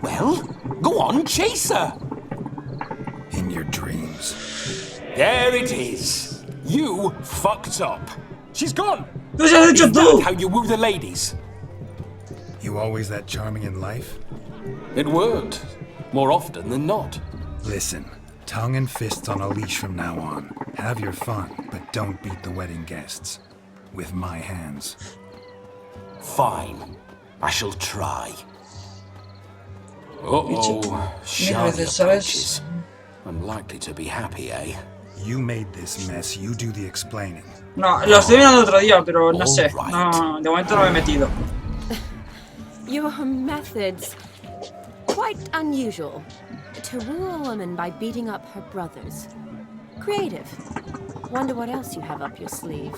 Well, go on, chase her. In your dreams. There it is. You fucked up. She's gone. Is that how you woo the ladies? You always that charming in life? It worked. More often than not. Listen, tongue and fists on a leash from now on. Have your fun, but don't beat the wedding guests. With my hands. Fine. I shall try. Uh-oh. Shiny approaches. I'm likely to be happy, eh? You made this mess, you do the explaining. No, lo estoy viendo otro día, pero no sé. No, de momento no me he metido. Your methods... quite unusual. To woo a woman by beating up her brothers. Creative. Wonder what else you have up your sleeve.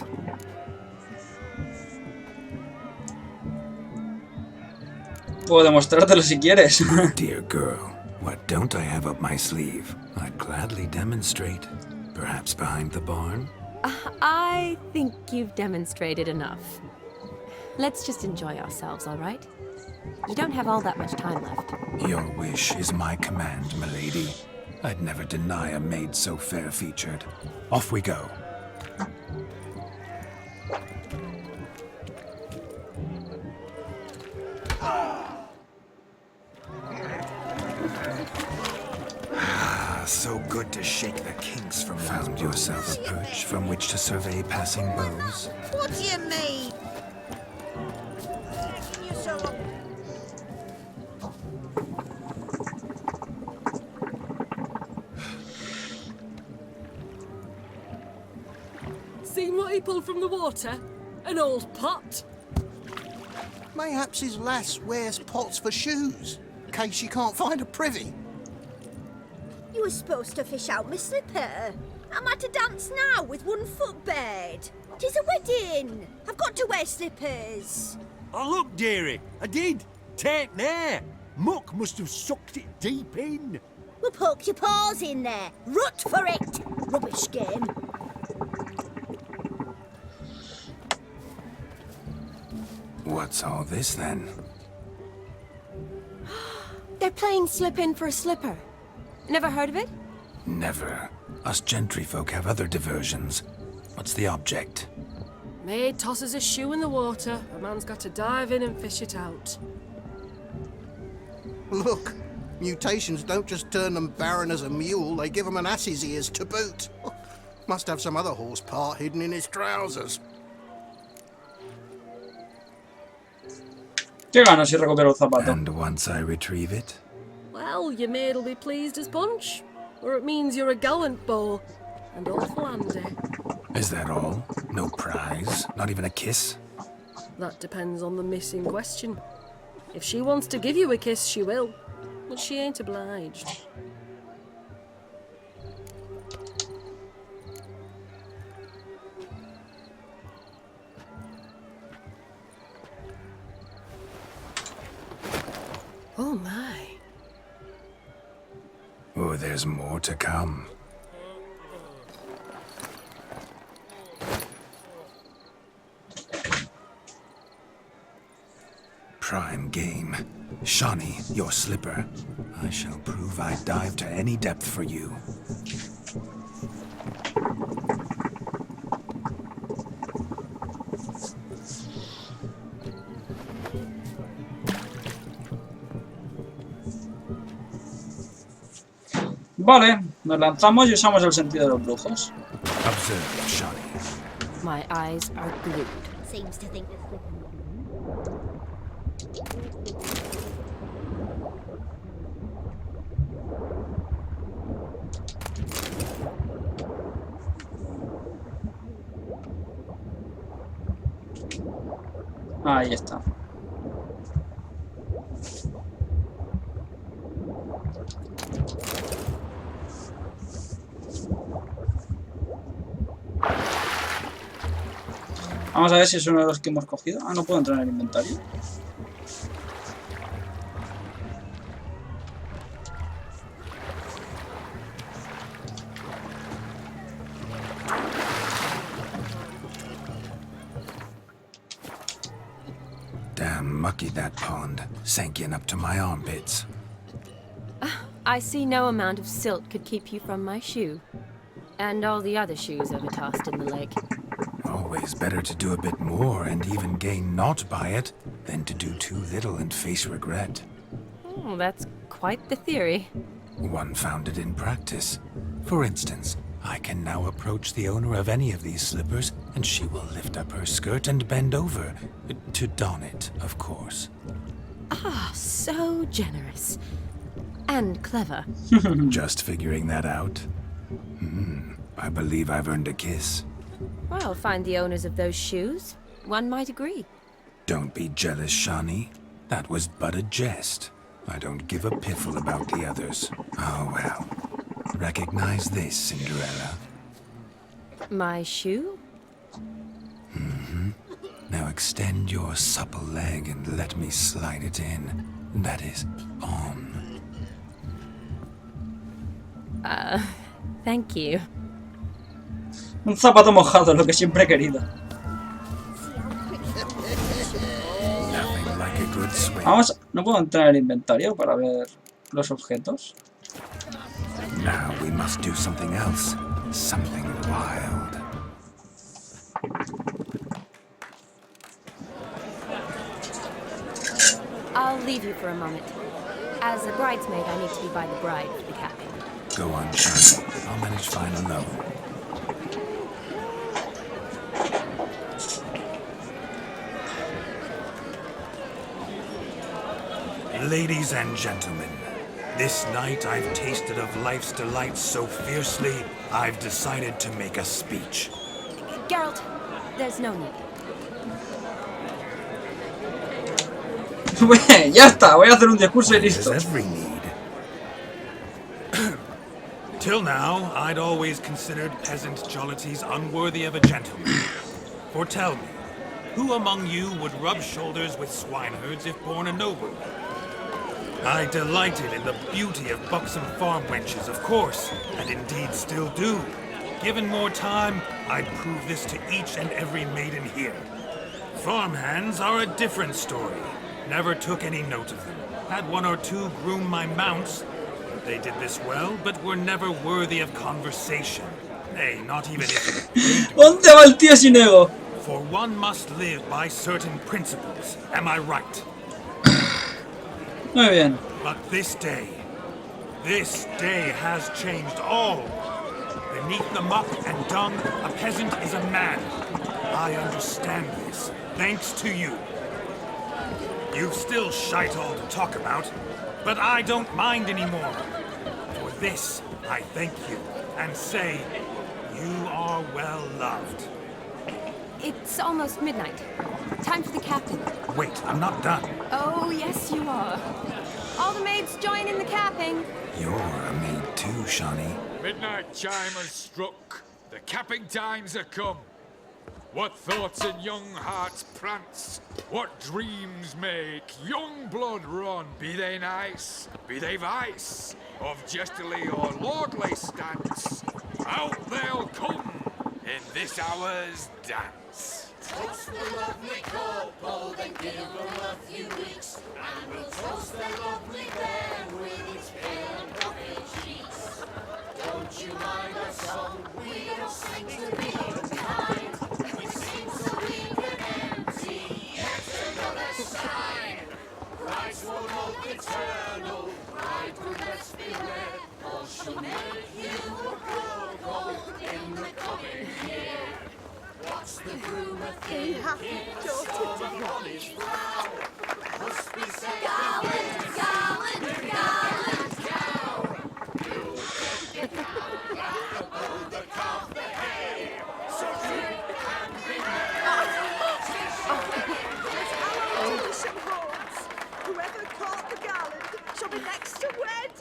Puedo demostrártelo si quieres. Dear girl, what don't I have up my sleeve? I'd gladly demonstrate. Perhaps behind the barn? I think you've demonstrated enough. Let's just enjoy ourselves, all right? You don't have all that much time left. Your wish is my command, milady. I'd never deny a maid so fair-featured. Off we go. So good to shake the kinks from found yourself a perch from which to survey passing beaux. What do you mean? You're so long. Seen what he pulled from the water? An old pot? Mayhaps his lass wears pots for shoes, in case she can't find a privy. You were supposed to fish out my slipper. I'm at a dance now with one foot bared. 'Tis a wedding. I've got to wear slippers. Oh, look, dearie. I did. Take there. Muck must have sucked it deep in. Well, poke your paws in there. Rut for it. Rubbish game. What's all this then? They're playing slip in for a slipper. Never heard of it? Never. Us gentry folk have other diversions. What's the object? Maid tosses a shoe in the water. A man's got to dive in and fish it out. Look, mutations don't just turn them barren as a mule, they give them an ass's ears to boot. Must have some other horse part hidden in his trousers. ¿Qué gano si recupero el zapato? And once I retrieve it? Well, your maid'll be pleased as punch. Or it means you're a gallant beau. And awful handy. Is that all? No prize? Not even a kiss? That depends on the miss in question. If she wants to give you a kiss, she will. But she ain't obliged. Oh my. Oh, there's more to come. Prime game. Shani, your slipper. I shall prove I dive to any depth for you. Vale, nos lanzamos y usamos el sentido de los brujos. Observe, Shani. My eyes are glued. Seems to think this. Ahí está. Vamos a ver si es uno de los que hemos cogido. Ah, no puedo entrar en el inventario. Damn mucky that pond. Sank in up to my armpits. I see no amount of silt could keep you from my shoe. And all the other shoes ever tossed in the lake. Always better to do a bit more and even gain naught by it than to do too little and face regret. Oh, that's quite the theory. One founded in practice. For instance, I can now approach the owner of any of these slippers, and she will lift up her skirt and bend over. To don it, of course. Ah, so generous. And clever. Just figuring that out? I believe I've earned a kiss. Well, find the owners of those shoes. One might agree. Don't be jealous, Shani. That was but a jest. I don't give a piffle about the others. Oh, well. Recognize this, Cinderella. My shoe? Now extend your supple leg and let me slide it in. That is, on. Thank you. Un zapato mojado, lo que siempre he querido. Nothing like a good swim. Vamos, no puedo entrar en el inventario para ver los objetos. Now we must do something else. Something wild. I'll leave you for a moment. As a bridesmaid, I need to be by the bride for the capping. Go on, Shani. I'll manage fine alone. Ladies and gentlemen, this night I've tasted of life's delights so fiercely, I've decided to make a speech. Geralt, there's no need. Ya está, voy a hacer un discurso y listo. There's every need. Till now, I'd always considered peasant jollities unworthy of a gentleman. For tell me, who among you would rub shoulders with swineherds if born a noble? I delighted in the beauty of buxom farm wenches, of course, and indeed still do. Given more time, I'd prove this to each and every maiden here. Farmhands are a different story. Never took any note of them. Had one or two groom my mounts. They did this well, but were never worthy of conversation. Nay, not even if... ¿Dónde va el tío sin ego? For one must live by certain principles. Am I right? Muy bien. But this day has changed all. Beneath the muck and dung, a peasant is a man. I understand this, thanks to you. You've still shite all to talk about, but I don't mind anymore. For this, I thank you, and say, you are well loved. It's almost midnight. Time for the captain. Wait, I'm not done. Oh, yes, you are. All the maids join in the capping. You're a maid too, Shani. Midnight chime has struck. The capping times are come. What thoughts in young hearts prance? What dreams make young blood run? Be they nice, be they vice, of jestily or lordly stance, out they'll come in this hour's dance. Toast the lovely couple, then give them a few weeks, and we'll toast the lovely bear with its pale and puffy cheeks. Don't you mind our song? We don't sing to be unkind. We sing so we can empty yet another sign. Christ will look eternal, pride will let's beware, or she'll make you a go in the coming year. What's the rumour thing? On his brow must be said. Garland, garland, garland, cow. You'll get the the calf, the hay. So drink and be Whoever caught the garland shall be next to wed.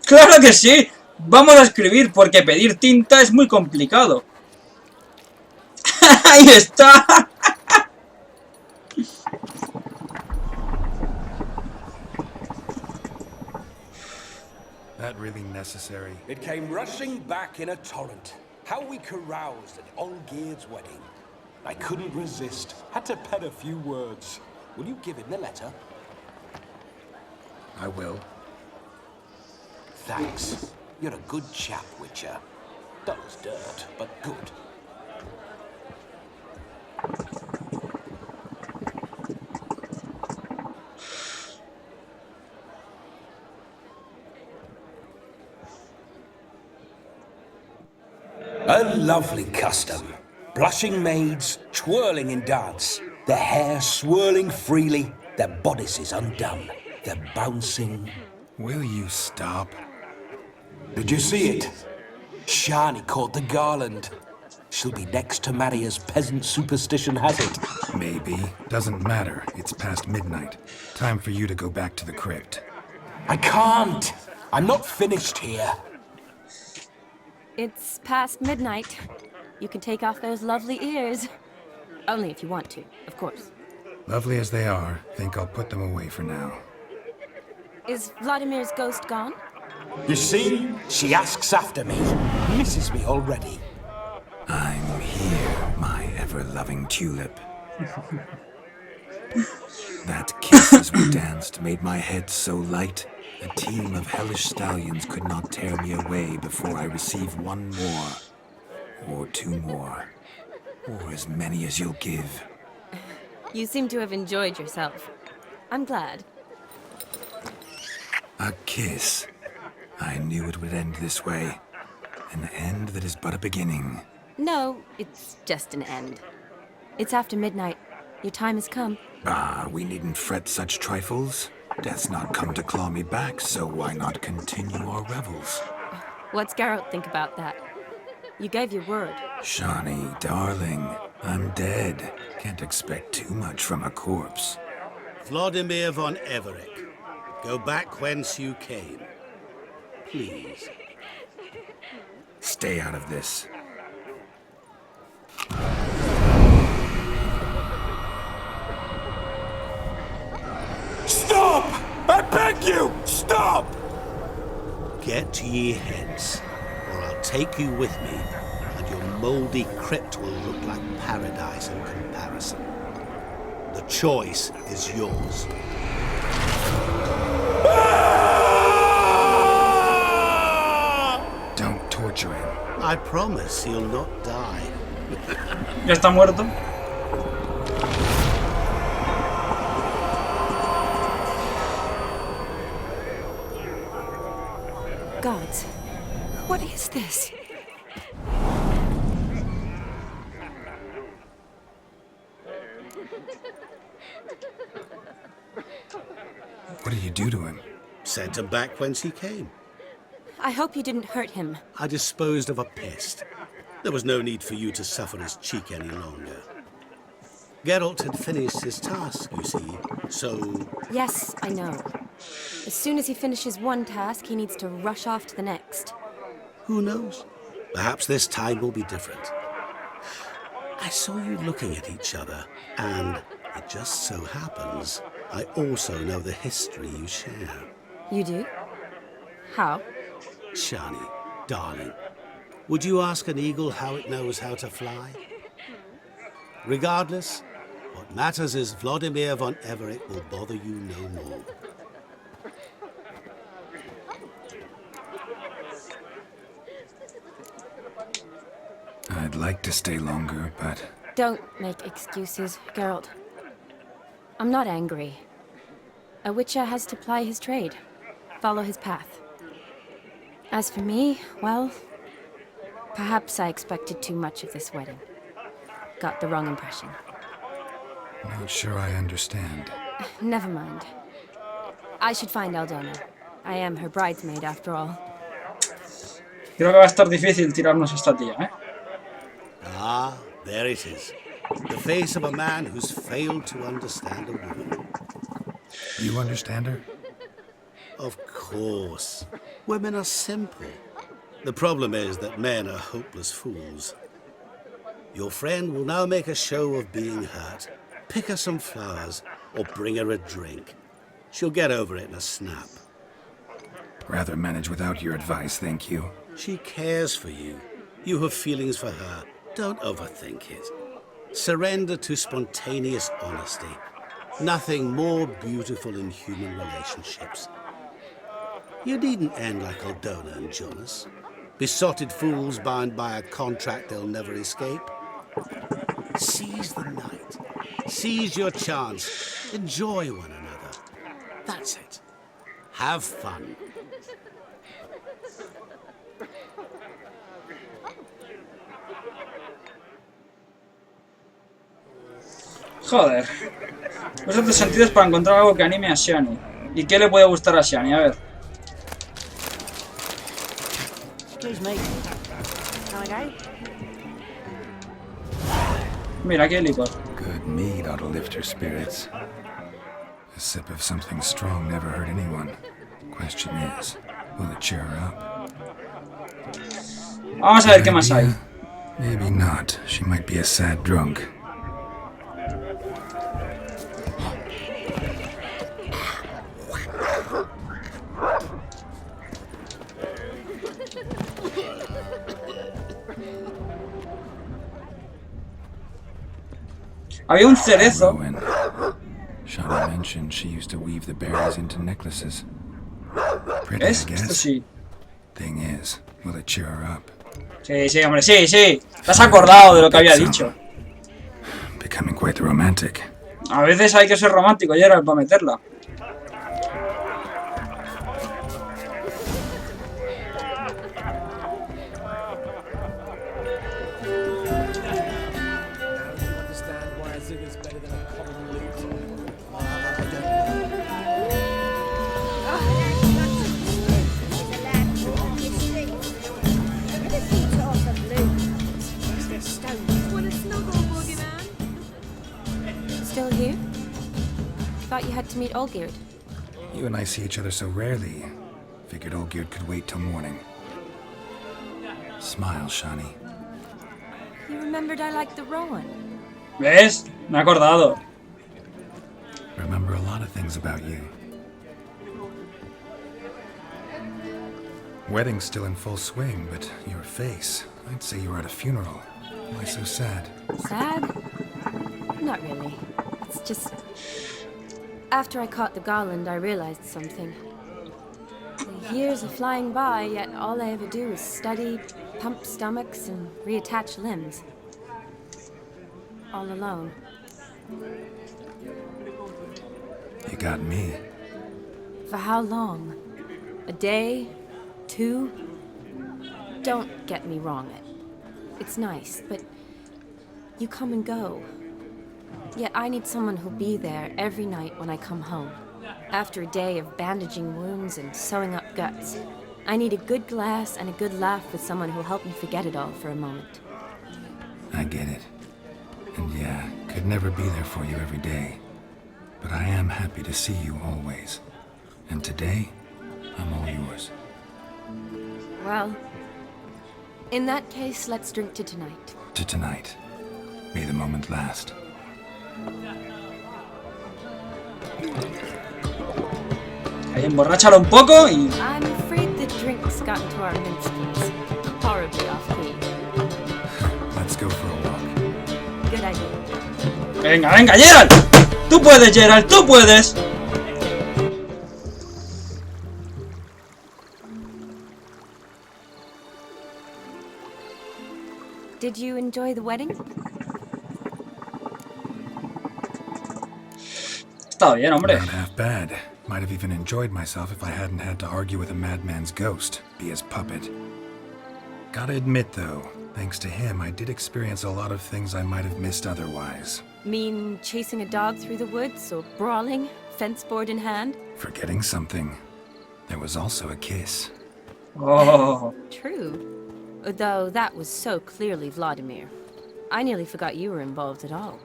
¡Claro que sí! Vamos a escribir, porque pedir tinta es muy complicado. ¡Ahí está! That really necessary? It came rushing back in a torrent. How we caroused at Olgierd's wedding. I couldn't resist. Had to pen a few words. Will you give him the letter? I will. Thanks. You're a good chap, Witcher. Dull's dirt, but good. A lovely custom. Blushing maids, twirling in dance, their hair swirling freely, their bodices undone, their bouncing... Will you stop? Did you see it? Shani caught the garland. She'll be next to marry as peasant superstition has it. Maybe. Doesn't matter. It's past midnight. Time for you to go back to the crypt. I can't. I'm not finished here. It's past midnight. You can take off those lovely ears. Only if you want to, of course. Lovely as they are, think I'll put them away for now. Is Vladimir's ghost gone? You see? She asks after me. Misses me already. I'm here, my ever-loving tulip. That kiss as we danced made my head so light, a team of hellish stallions could not tear me away before I receive one more. Or two more. Or as many as you'll give. You seem to have enjoyed yourself. I'm glad. A kiss. I knew it would end this way. An end that is but a beginning. No, it's just an end. It's after midnight. Your time has come. Ah, we needn't fret such trifles. Death's not come to claw me back, so why not continue our revels? What's Geralt think about that? You gave your word. Shani, darling, I'm dead. Can't expect too much from a corpse. Vladimir von Everec, go back whence you came. please. Stay out of this. Stop! I beg you! Stop! Get ye hence, or I'll take you with me, and your mouldy crypt will look like paradise in comparison. The choice is yours. Don't torture him. I promise he'll not die. Ya está muerto. Gods, what is this? What did you do to him? Sent him back whence he came. I hope you didn't hurt him. I disposed of a pest. There was no need for you to suffer his cheek any longer. Geralt had finished his task, you see, so... Yes, I know. As soon as he finishes one task, he needs to rush off to the next. Who knows? Perhaps this time will be different. I saw you looking at each other, and it just so happens I also know the history you share. You do? How? Shani, darling, would you ask an eagle how it knows how to fly? Regardless, what matters is Vladimir von Everett will bother you no more. I'd like to stay longer, but... Don't make excuses, Geralt. I'm not angry. A witcher has to ply his trade, follow his path. As for me, well, perhaps I expected too much of this wedding. Got the wrong impression. Not sure I understand. Never mind. I should find Aldona. I am her bridesmaid, after all. Creo que va a estar difícil tirarnos esta tía, ¿eh? Ah, there it is. The face of a man who's failed to understand a woman. You understand her? Of course. Women are simple. The problem is that men are hopeless fools. Your friend will now make a show of being hurt, pick her some flowers, or bring her a drink. She'll get over it in a snap. Rather manage without your advice, thank you. She cares for you. You have feelings for her. Don't overthink it. Surrender to spontaneous honesty. Nothing more beautiful in human relationships. You needn't end like Aldona and Jonas. Besotted fools bound by a contract they'll never escape. Seize the night. Seize your chance. Enjoy one another. That's it. Have fun. Joder. Usa tus sentidos para encontrar algo que anime a Shani. ¿Y qué le puede gustar a Shani? A ver. Excuse me. Can I go? Mira, qué licor. Good mead ought to lift her spirits. A sip of something strong never hurt anyone. Question is, will it cheer her up? Vamos a ver qué más hay. Maybe not. She might be a sad drunk. Había un cerezo. Shani mentioned she used to weave the berries into necklaces. Pretty, ¿Ves? I guess. Esto sí. Thing is, will it cheer her up? Sí, sí, hombre, sí, sí. Te has acordado de lo que había dicho. Becoming quite romantic. A veces hay que ser romántico, Geralt, para meterla. Still here? Thought you had to meet Olgierd. You and I see each other so rarely. Figured Olgierd could wait till morning. Smile, Shani. You remembered I liked the Rowan. ¿Ves? Me he acordado. Remember a lot of things about you. Wedding's still in full swing, but your face, I'd say you were at a funeral. Why so sad? Sad? Not really. It's just... After I caught the garland, I realized something. The years are flying by, yet all I ever do is study, pump stomachs, and reattach limbs. All alone. You got me. For how long? A day? 2? Don't get me wrong. It's nice, but you come and go. Yet I need someone who'll be there every night when I come home. After a day of bandaging wounds and sewing up guts, I need a good glass and a good laugh with someone who'll help me forget it all for a moment. I get it. And yeah, could never be there for you every day. But I am happy to see you always. And today, I'm all yours. Well, in that case, let's drink to tonight. To tonight. May the moment last. Ahí emborráchalo un poco y... I'm afraid the drinks got into our minskis. Horribly off key. Let's go for a walk. Good idea. Venga, venga, Geralt. Tú puedes, Geralt, tú puedes. Did you enjoy the wedding? Está bien, hombre. Not half bad. Might have even enjoyed myself if I hadn't had to argue with a madman's ghost, be his puppet. Gotta admit, though, thanks to him, I did experience a lot of things I might have missed otherwise. Mean chasing a dog through the woods or brawling, fence board in hand? Forgetting something. There was also a kiss. Oh. True. Though that was so clearly Vladimir. I nearly forgot you were involved at all.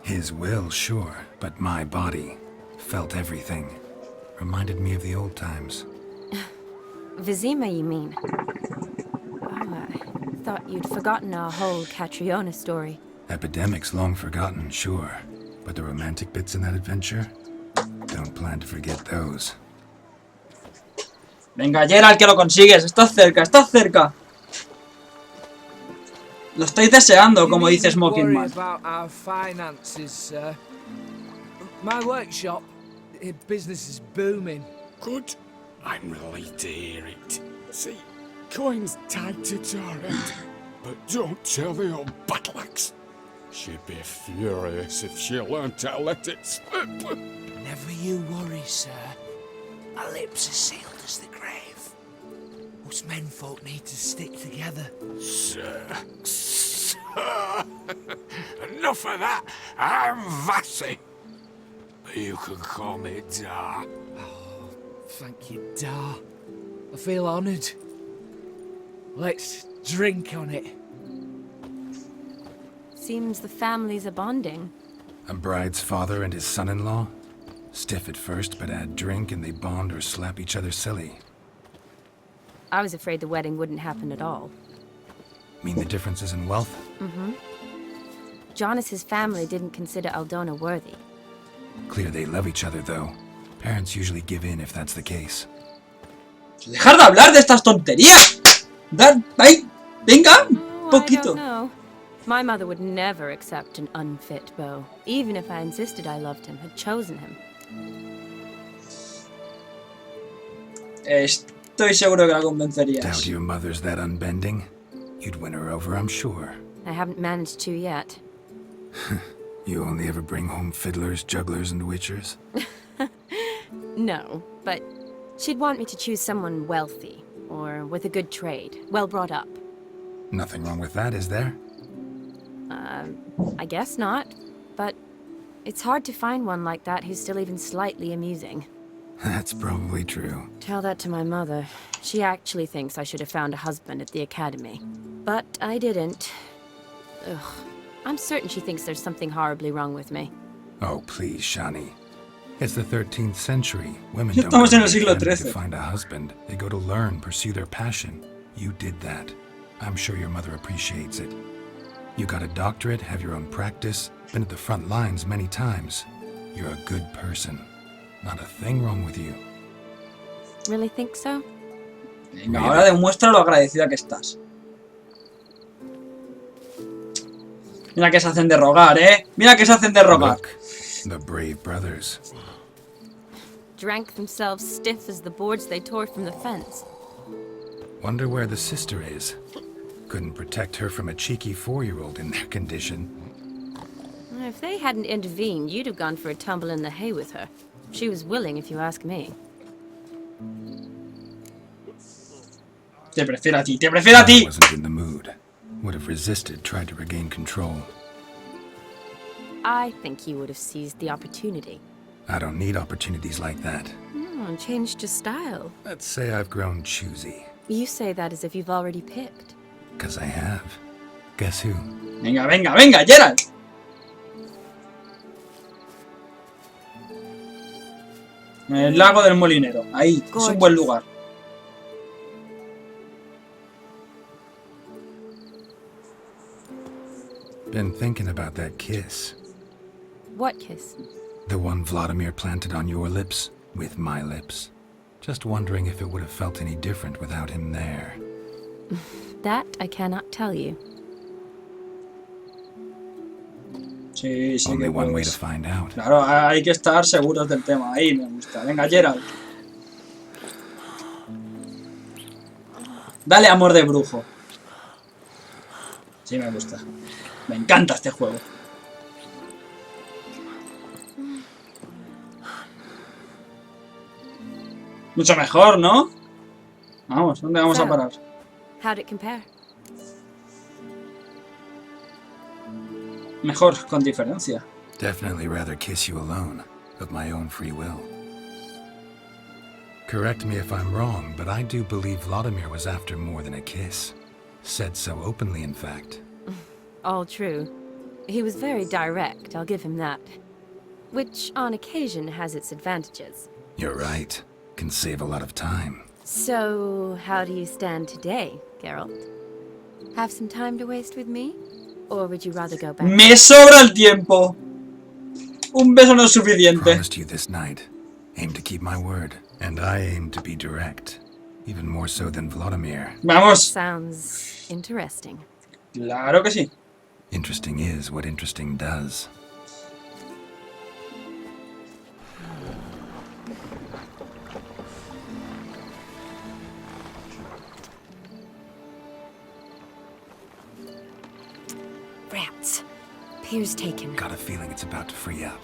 His will, sure, but my body felt everything. Reminded me of the old times. Vizima, you mean? Oh, I thought you'd forgotten our whole Catriona story. Epidemics long forgotten, sure. But the romantic bits in that adventure? Don't plan to forget those. Venga, Geralt, que lo consigues. Estás cerca, estás cerca. Lo estáis deseando, como dice Smoking Man. About our finances, sir. My workshop, business is booming. Good. I'm relieved to hear it. See, coin's tied to Torre, but don't tell the old battleaxe. She'd be furious if she learned to let it slip. Never you worry, sir. My lips are sealed as the grave. Us menfolk need to stick together. Sir. Enough of that. I'm Vassy. You can call me Dar. Oh, thank you, Dar. I feel honoured. Let's drink on it. Seems the families are bonding. A bride's father and his son-in-law? Stiff at first, but add drink and they bond or slap each other silly. I was afraid the wedding wouldn't happen at all. Mean the differences in wealth? Mm-hmm. Jonas's family didn't consider Aldona worthy. Clear they love each other, though. Parents usually give in if that's the case. Dejar de hablar de estas tonterías. Ahí, venga, un poquito. I don't know. My mother would never accept an unfit beau, even if I insisted I loved him, had chosen him. Estoy seguro que la convencerías. Doubt your mother's that unbending. You'd win her over, I'm sure. I haven't managed to yet. You only ever bring home fiddlers, jugglers, and witchers? No, but she'd want me to choose someone wealthy, or with a good trade, well brought up. Nothing wrong with that, is there? I guess not, but it's hard to find one like that who's still even slightly amusing. That's probably true. Tell that to my mother. She actually thinks I should have found a husband at the academy. But I didn't. Ugh. I'm certain she thinks there's something horribly wrong with me. Oh, please, Shani. It's the 13th century. Women Ya don't estamos go en to el siglo academy XIII. to find a husband. They go to learn, pursue their passion. You did that. I'm sure your mother appreciates it. You got a doctorate, have your own practice, been at the front lines many times. You're a good person. Not a thing wrong with you. Really think so? Venga, ahora demuestra lo agradecida que estás. Mira que se hacen de rogar, ¿eh? Mira que se hacen de rogar. Look, the brave brothers. Drank themselves stiff as the boards they tore from the fence. Wonder where the sister is. Couldn't protect her from a cheeky 4-year-old in their condition. If they hadn't intervened, you'd have gone for a tumble in the hay with her. She was willing, if you ask me. Te prefiero a ti, te prefiero a ti. I wasn't in the mood. Would have resisted, tried to regain control. I think you would have seized the opportunity. I don't need opportunities like that. Oh, changed your style. Let's say I've grown choosy. You say that as if you've already picked. 'Cause I have. Guess who? Venga, venga, venga, Geralt. El lago del molinero. Ahí, es un buen lugar. Been thinking about that kiss. What kiss? The one Vladimir planted on your lips, with my lips. Just wondering if it would have felt any different without him there. That I cannot tell you. Sí, sí Only que one way puedes. to find out. Claro, hay que estar seguros del tema. Ahí me gusta. Venga, Geralt. Dale amor de brujo. Sí, me gusta. Me encanta este juego. Mucho mejor, ¿no? Vamos, ¿dónde vamos a parar? How'd it compare? Mejor, con diferencia. Definitely rather kiss you alone, of my own free will. Correct me if I'm wrong, but I do believe Vladimir was after more than a kiss. Said so openly, in fact. All true. He was very direct, I'll give him that. Which, on occasion, has its advantages. You're right. Can save a lot of time. So, how do you stand today, Geralt? Have some time to waste with me? Or would you rather go back? Me sobra el tiempo. Un beso no es suficiente. Promised you this night. Aim to keep my word. And I aim to be direct. Even more so than Vladimir. Vamos. Sounds interesting. Claro que sí. Interesting is what interesting does. Rats. Pier's taken. Got a feeling it's about to free up.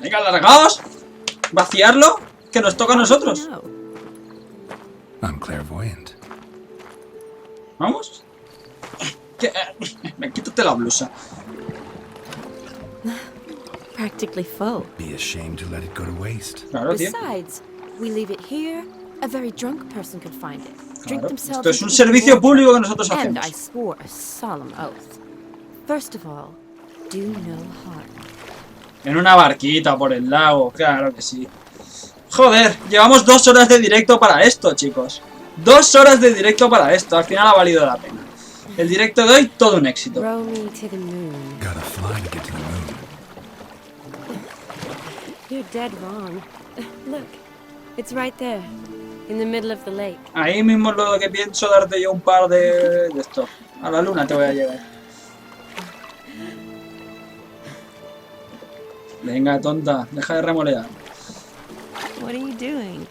Venga, largaos. Vaciarlo, que nos toca a nosotros. I'm clairvoyant. Vamos. Quítate la blusa. Practically full. Be ashamed to let it go to waste. Claro, tío. Besides, we leave it here, a very drunk person could find it. Drink Claro. themselves Esto es un into servicio water. público que nosotros And hacemos. I swore a solemn oath. First of all, do no harm. En una barquita por el lago, claro que sí. Joder, llevamos 2 horas de directo para esto, chicos. 2 horas de directo para esto, al final ha valido la pena. El directo de hoy, todo un éxito. Row me to the moon. Gotta fly to get to the moon. You're dead wrong. Look, it's right there, in the middle of the lake. Ahí mismo es lo que pienso darte yo un par de esto. A la luna te voy a llevar. Venga, tonta, deja de remolear. What are you doing?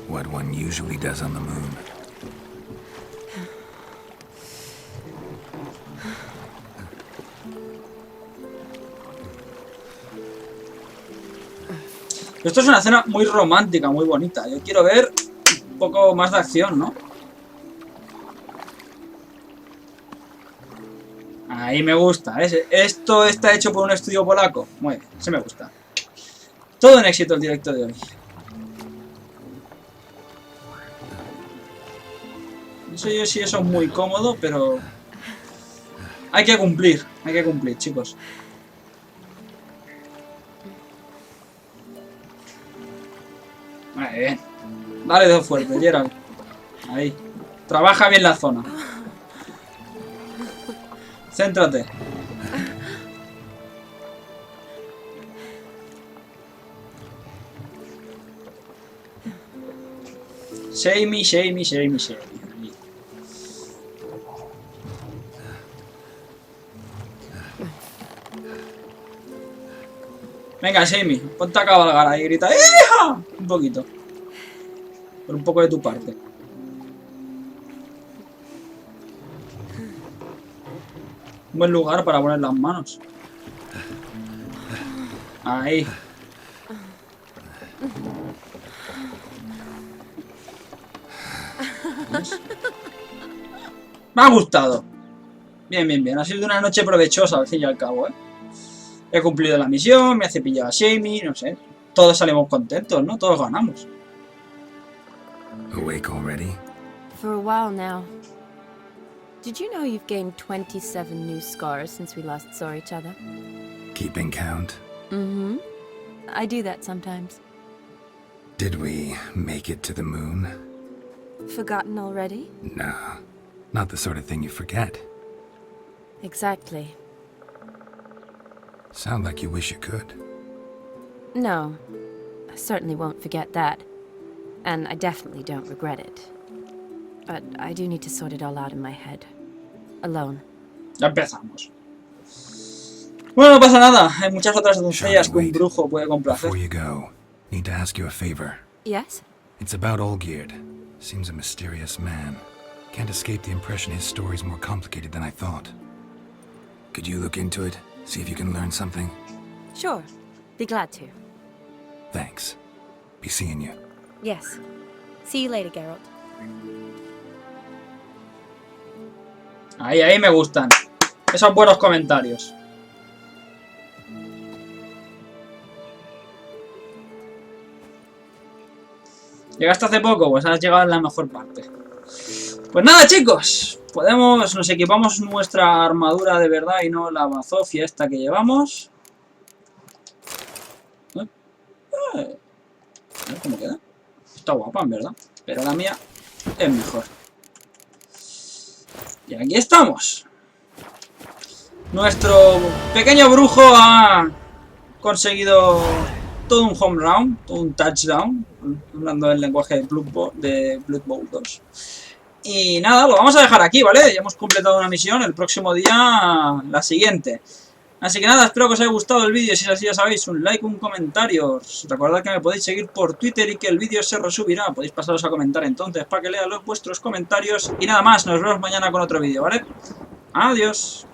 What one usually does on the moon. Esto es una escena muy romántica, muy bonita. Yo quiero ver un poco más de acción, ¿no? Ahí me gusta. Esto está hecho por un estudio polaco. Muy bien, se me gusta. Todo un éxito el directo de hoy. No sé yo si eso es muy cómodo, pero... hay que cumplir, chicos. Muy bien. Dale dos fuertes, Geralt. Ahí. Trabaja bien la zona. Céntrate. Shame. Venga, Shami, ponte a cabalgar ahí y grita ¡hija! Un poquito. Por un poco de tu parte. Un buen lugar para poner las manos. Ahí. ¿Ves? Me ha gustado. Bien. Ha sido una noche provechosa al fin y al cabo, ¿eh? He cumplido la misión, me ha cepillado a Shami, no sé. Todos salimos contentos, ¿no? Todos ganamos. Awake already? For a while now. Did you know you've gained 27 new scars since we last saw each other? Keeping count? Mm-hmm. I do that sometimes. Did we make it to the moon? Forgotten already? No, not the sort of thing you forget. Exactly. Sound like you wish you could. No, I certainly won't forget that. And I definitely don't regret it. But I do need to sort it all out in my head. Alone. Ya empezamos. Bueno, no pasa nada. Hay muchas otras doncellas que un brujo puede complacer. Before you go, need to ask you a favor. Yes? It's about Olgierd. Seems a mysterious man. Can't escape the impression his story's more complicated than I thought. Could you look into it? See if you can learn something? Sure. Be glad to. Thanks. Be seeing you. Yes. See you later, Geralt. Ahí me gustan. Esos buenos comentarios. ¿Llegaste hace poco? Pues has llegado en la mejor parte. Pues nada, chicos. Nos equipamos nuestra armadura de verdad y no la bazofia esta que llevamos. A ver cómo queda. Está guapa, en verdad. Pero la mía es mejor. Y aquí estamos. Nuestro pequeño brujo ha conseguido todo un home run, todo un touchdown, hablando en lenguaje de Blood Bowl 2. Y nada, lo vamos a dejar aquí, ¿vale? Ya hemos completado una misión, el próximo día la siguiente. Así que nada, espero que os haya gustado el vídeo. Si es así, ya sabéis, un like, un comentario. Recordad que me podéis seguir por Twitter y que el vídeo se resubirá. Podéis pasaros a comentar entonces para que lea vuestros comentarios. Y nada más, nos vemos mañana con otro vídeo, ¿vale? Adiós.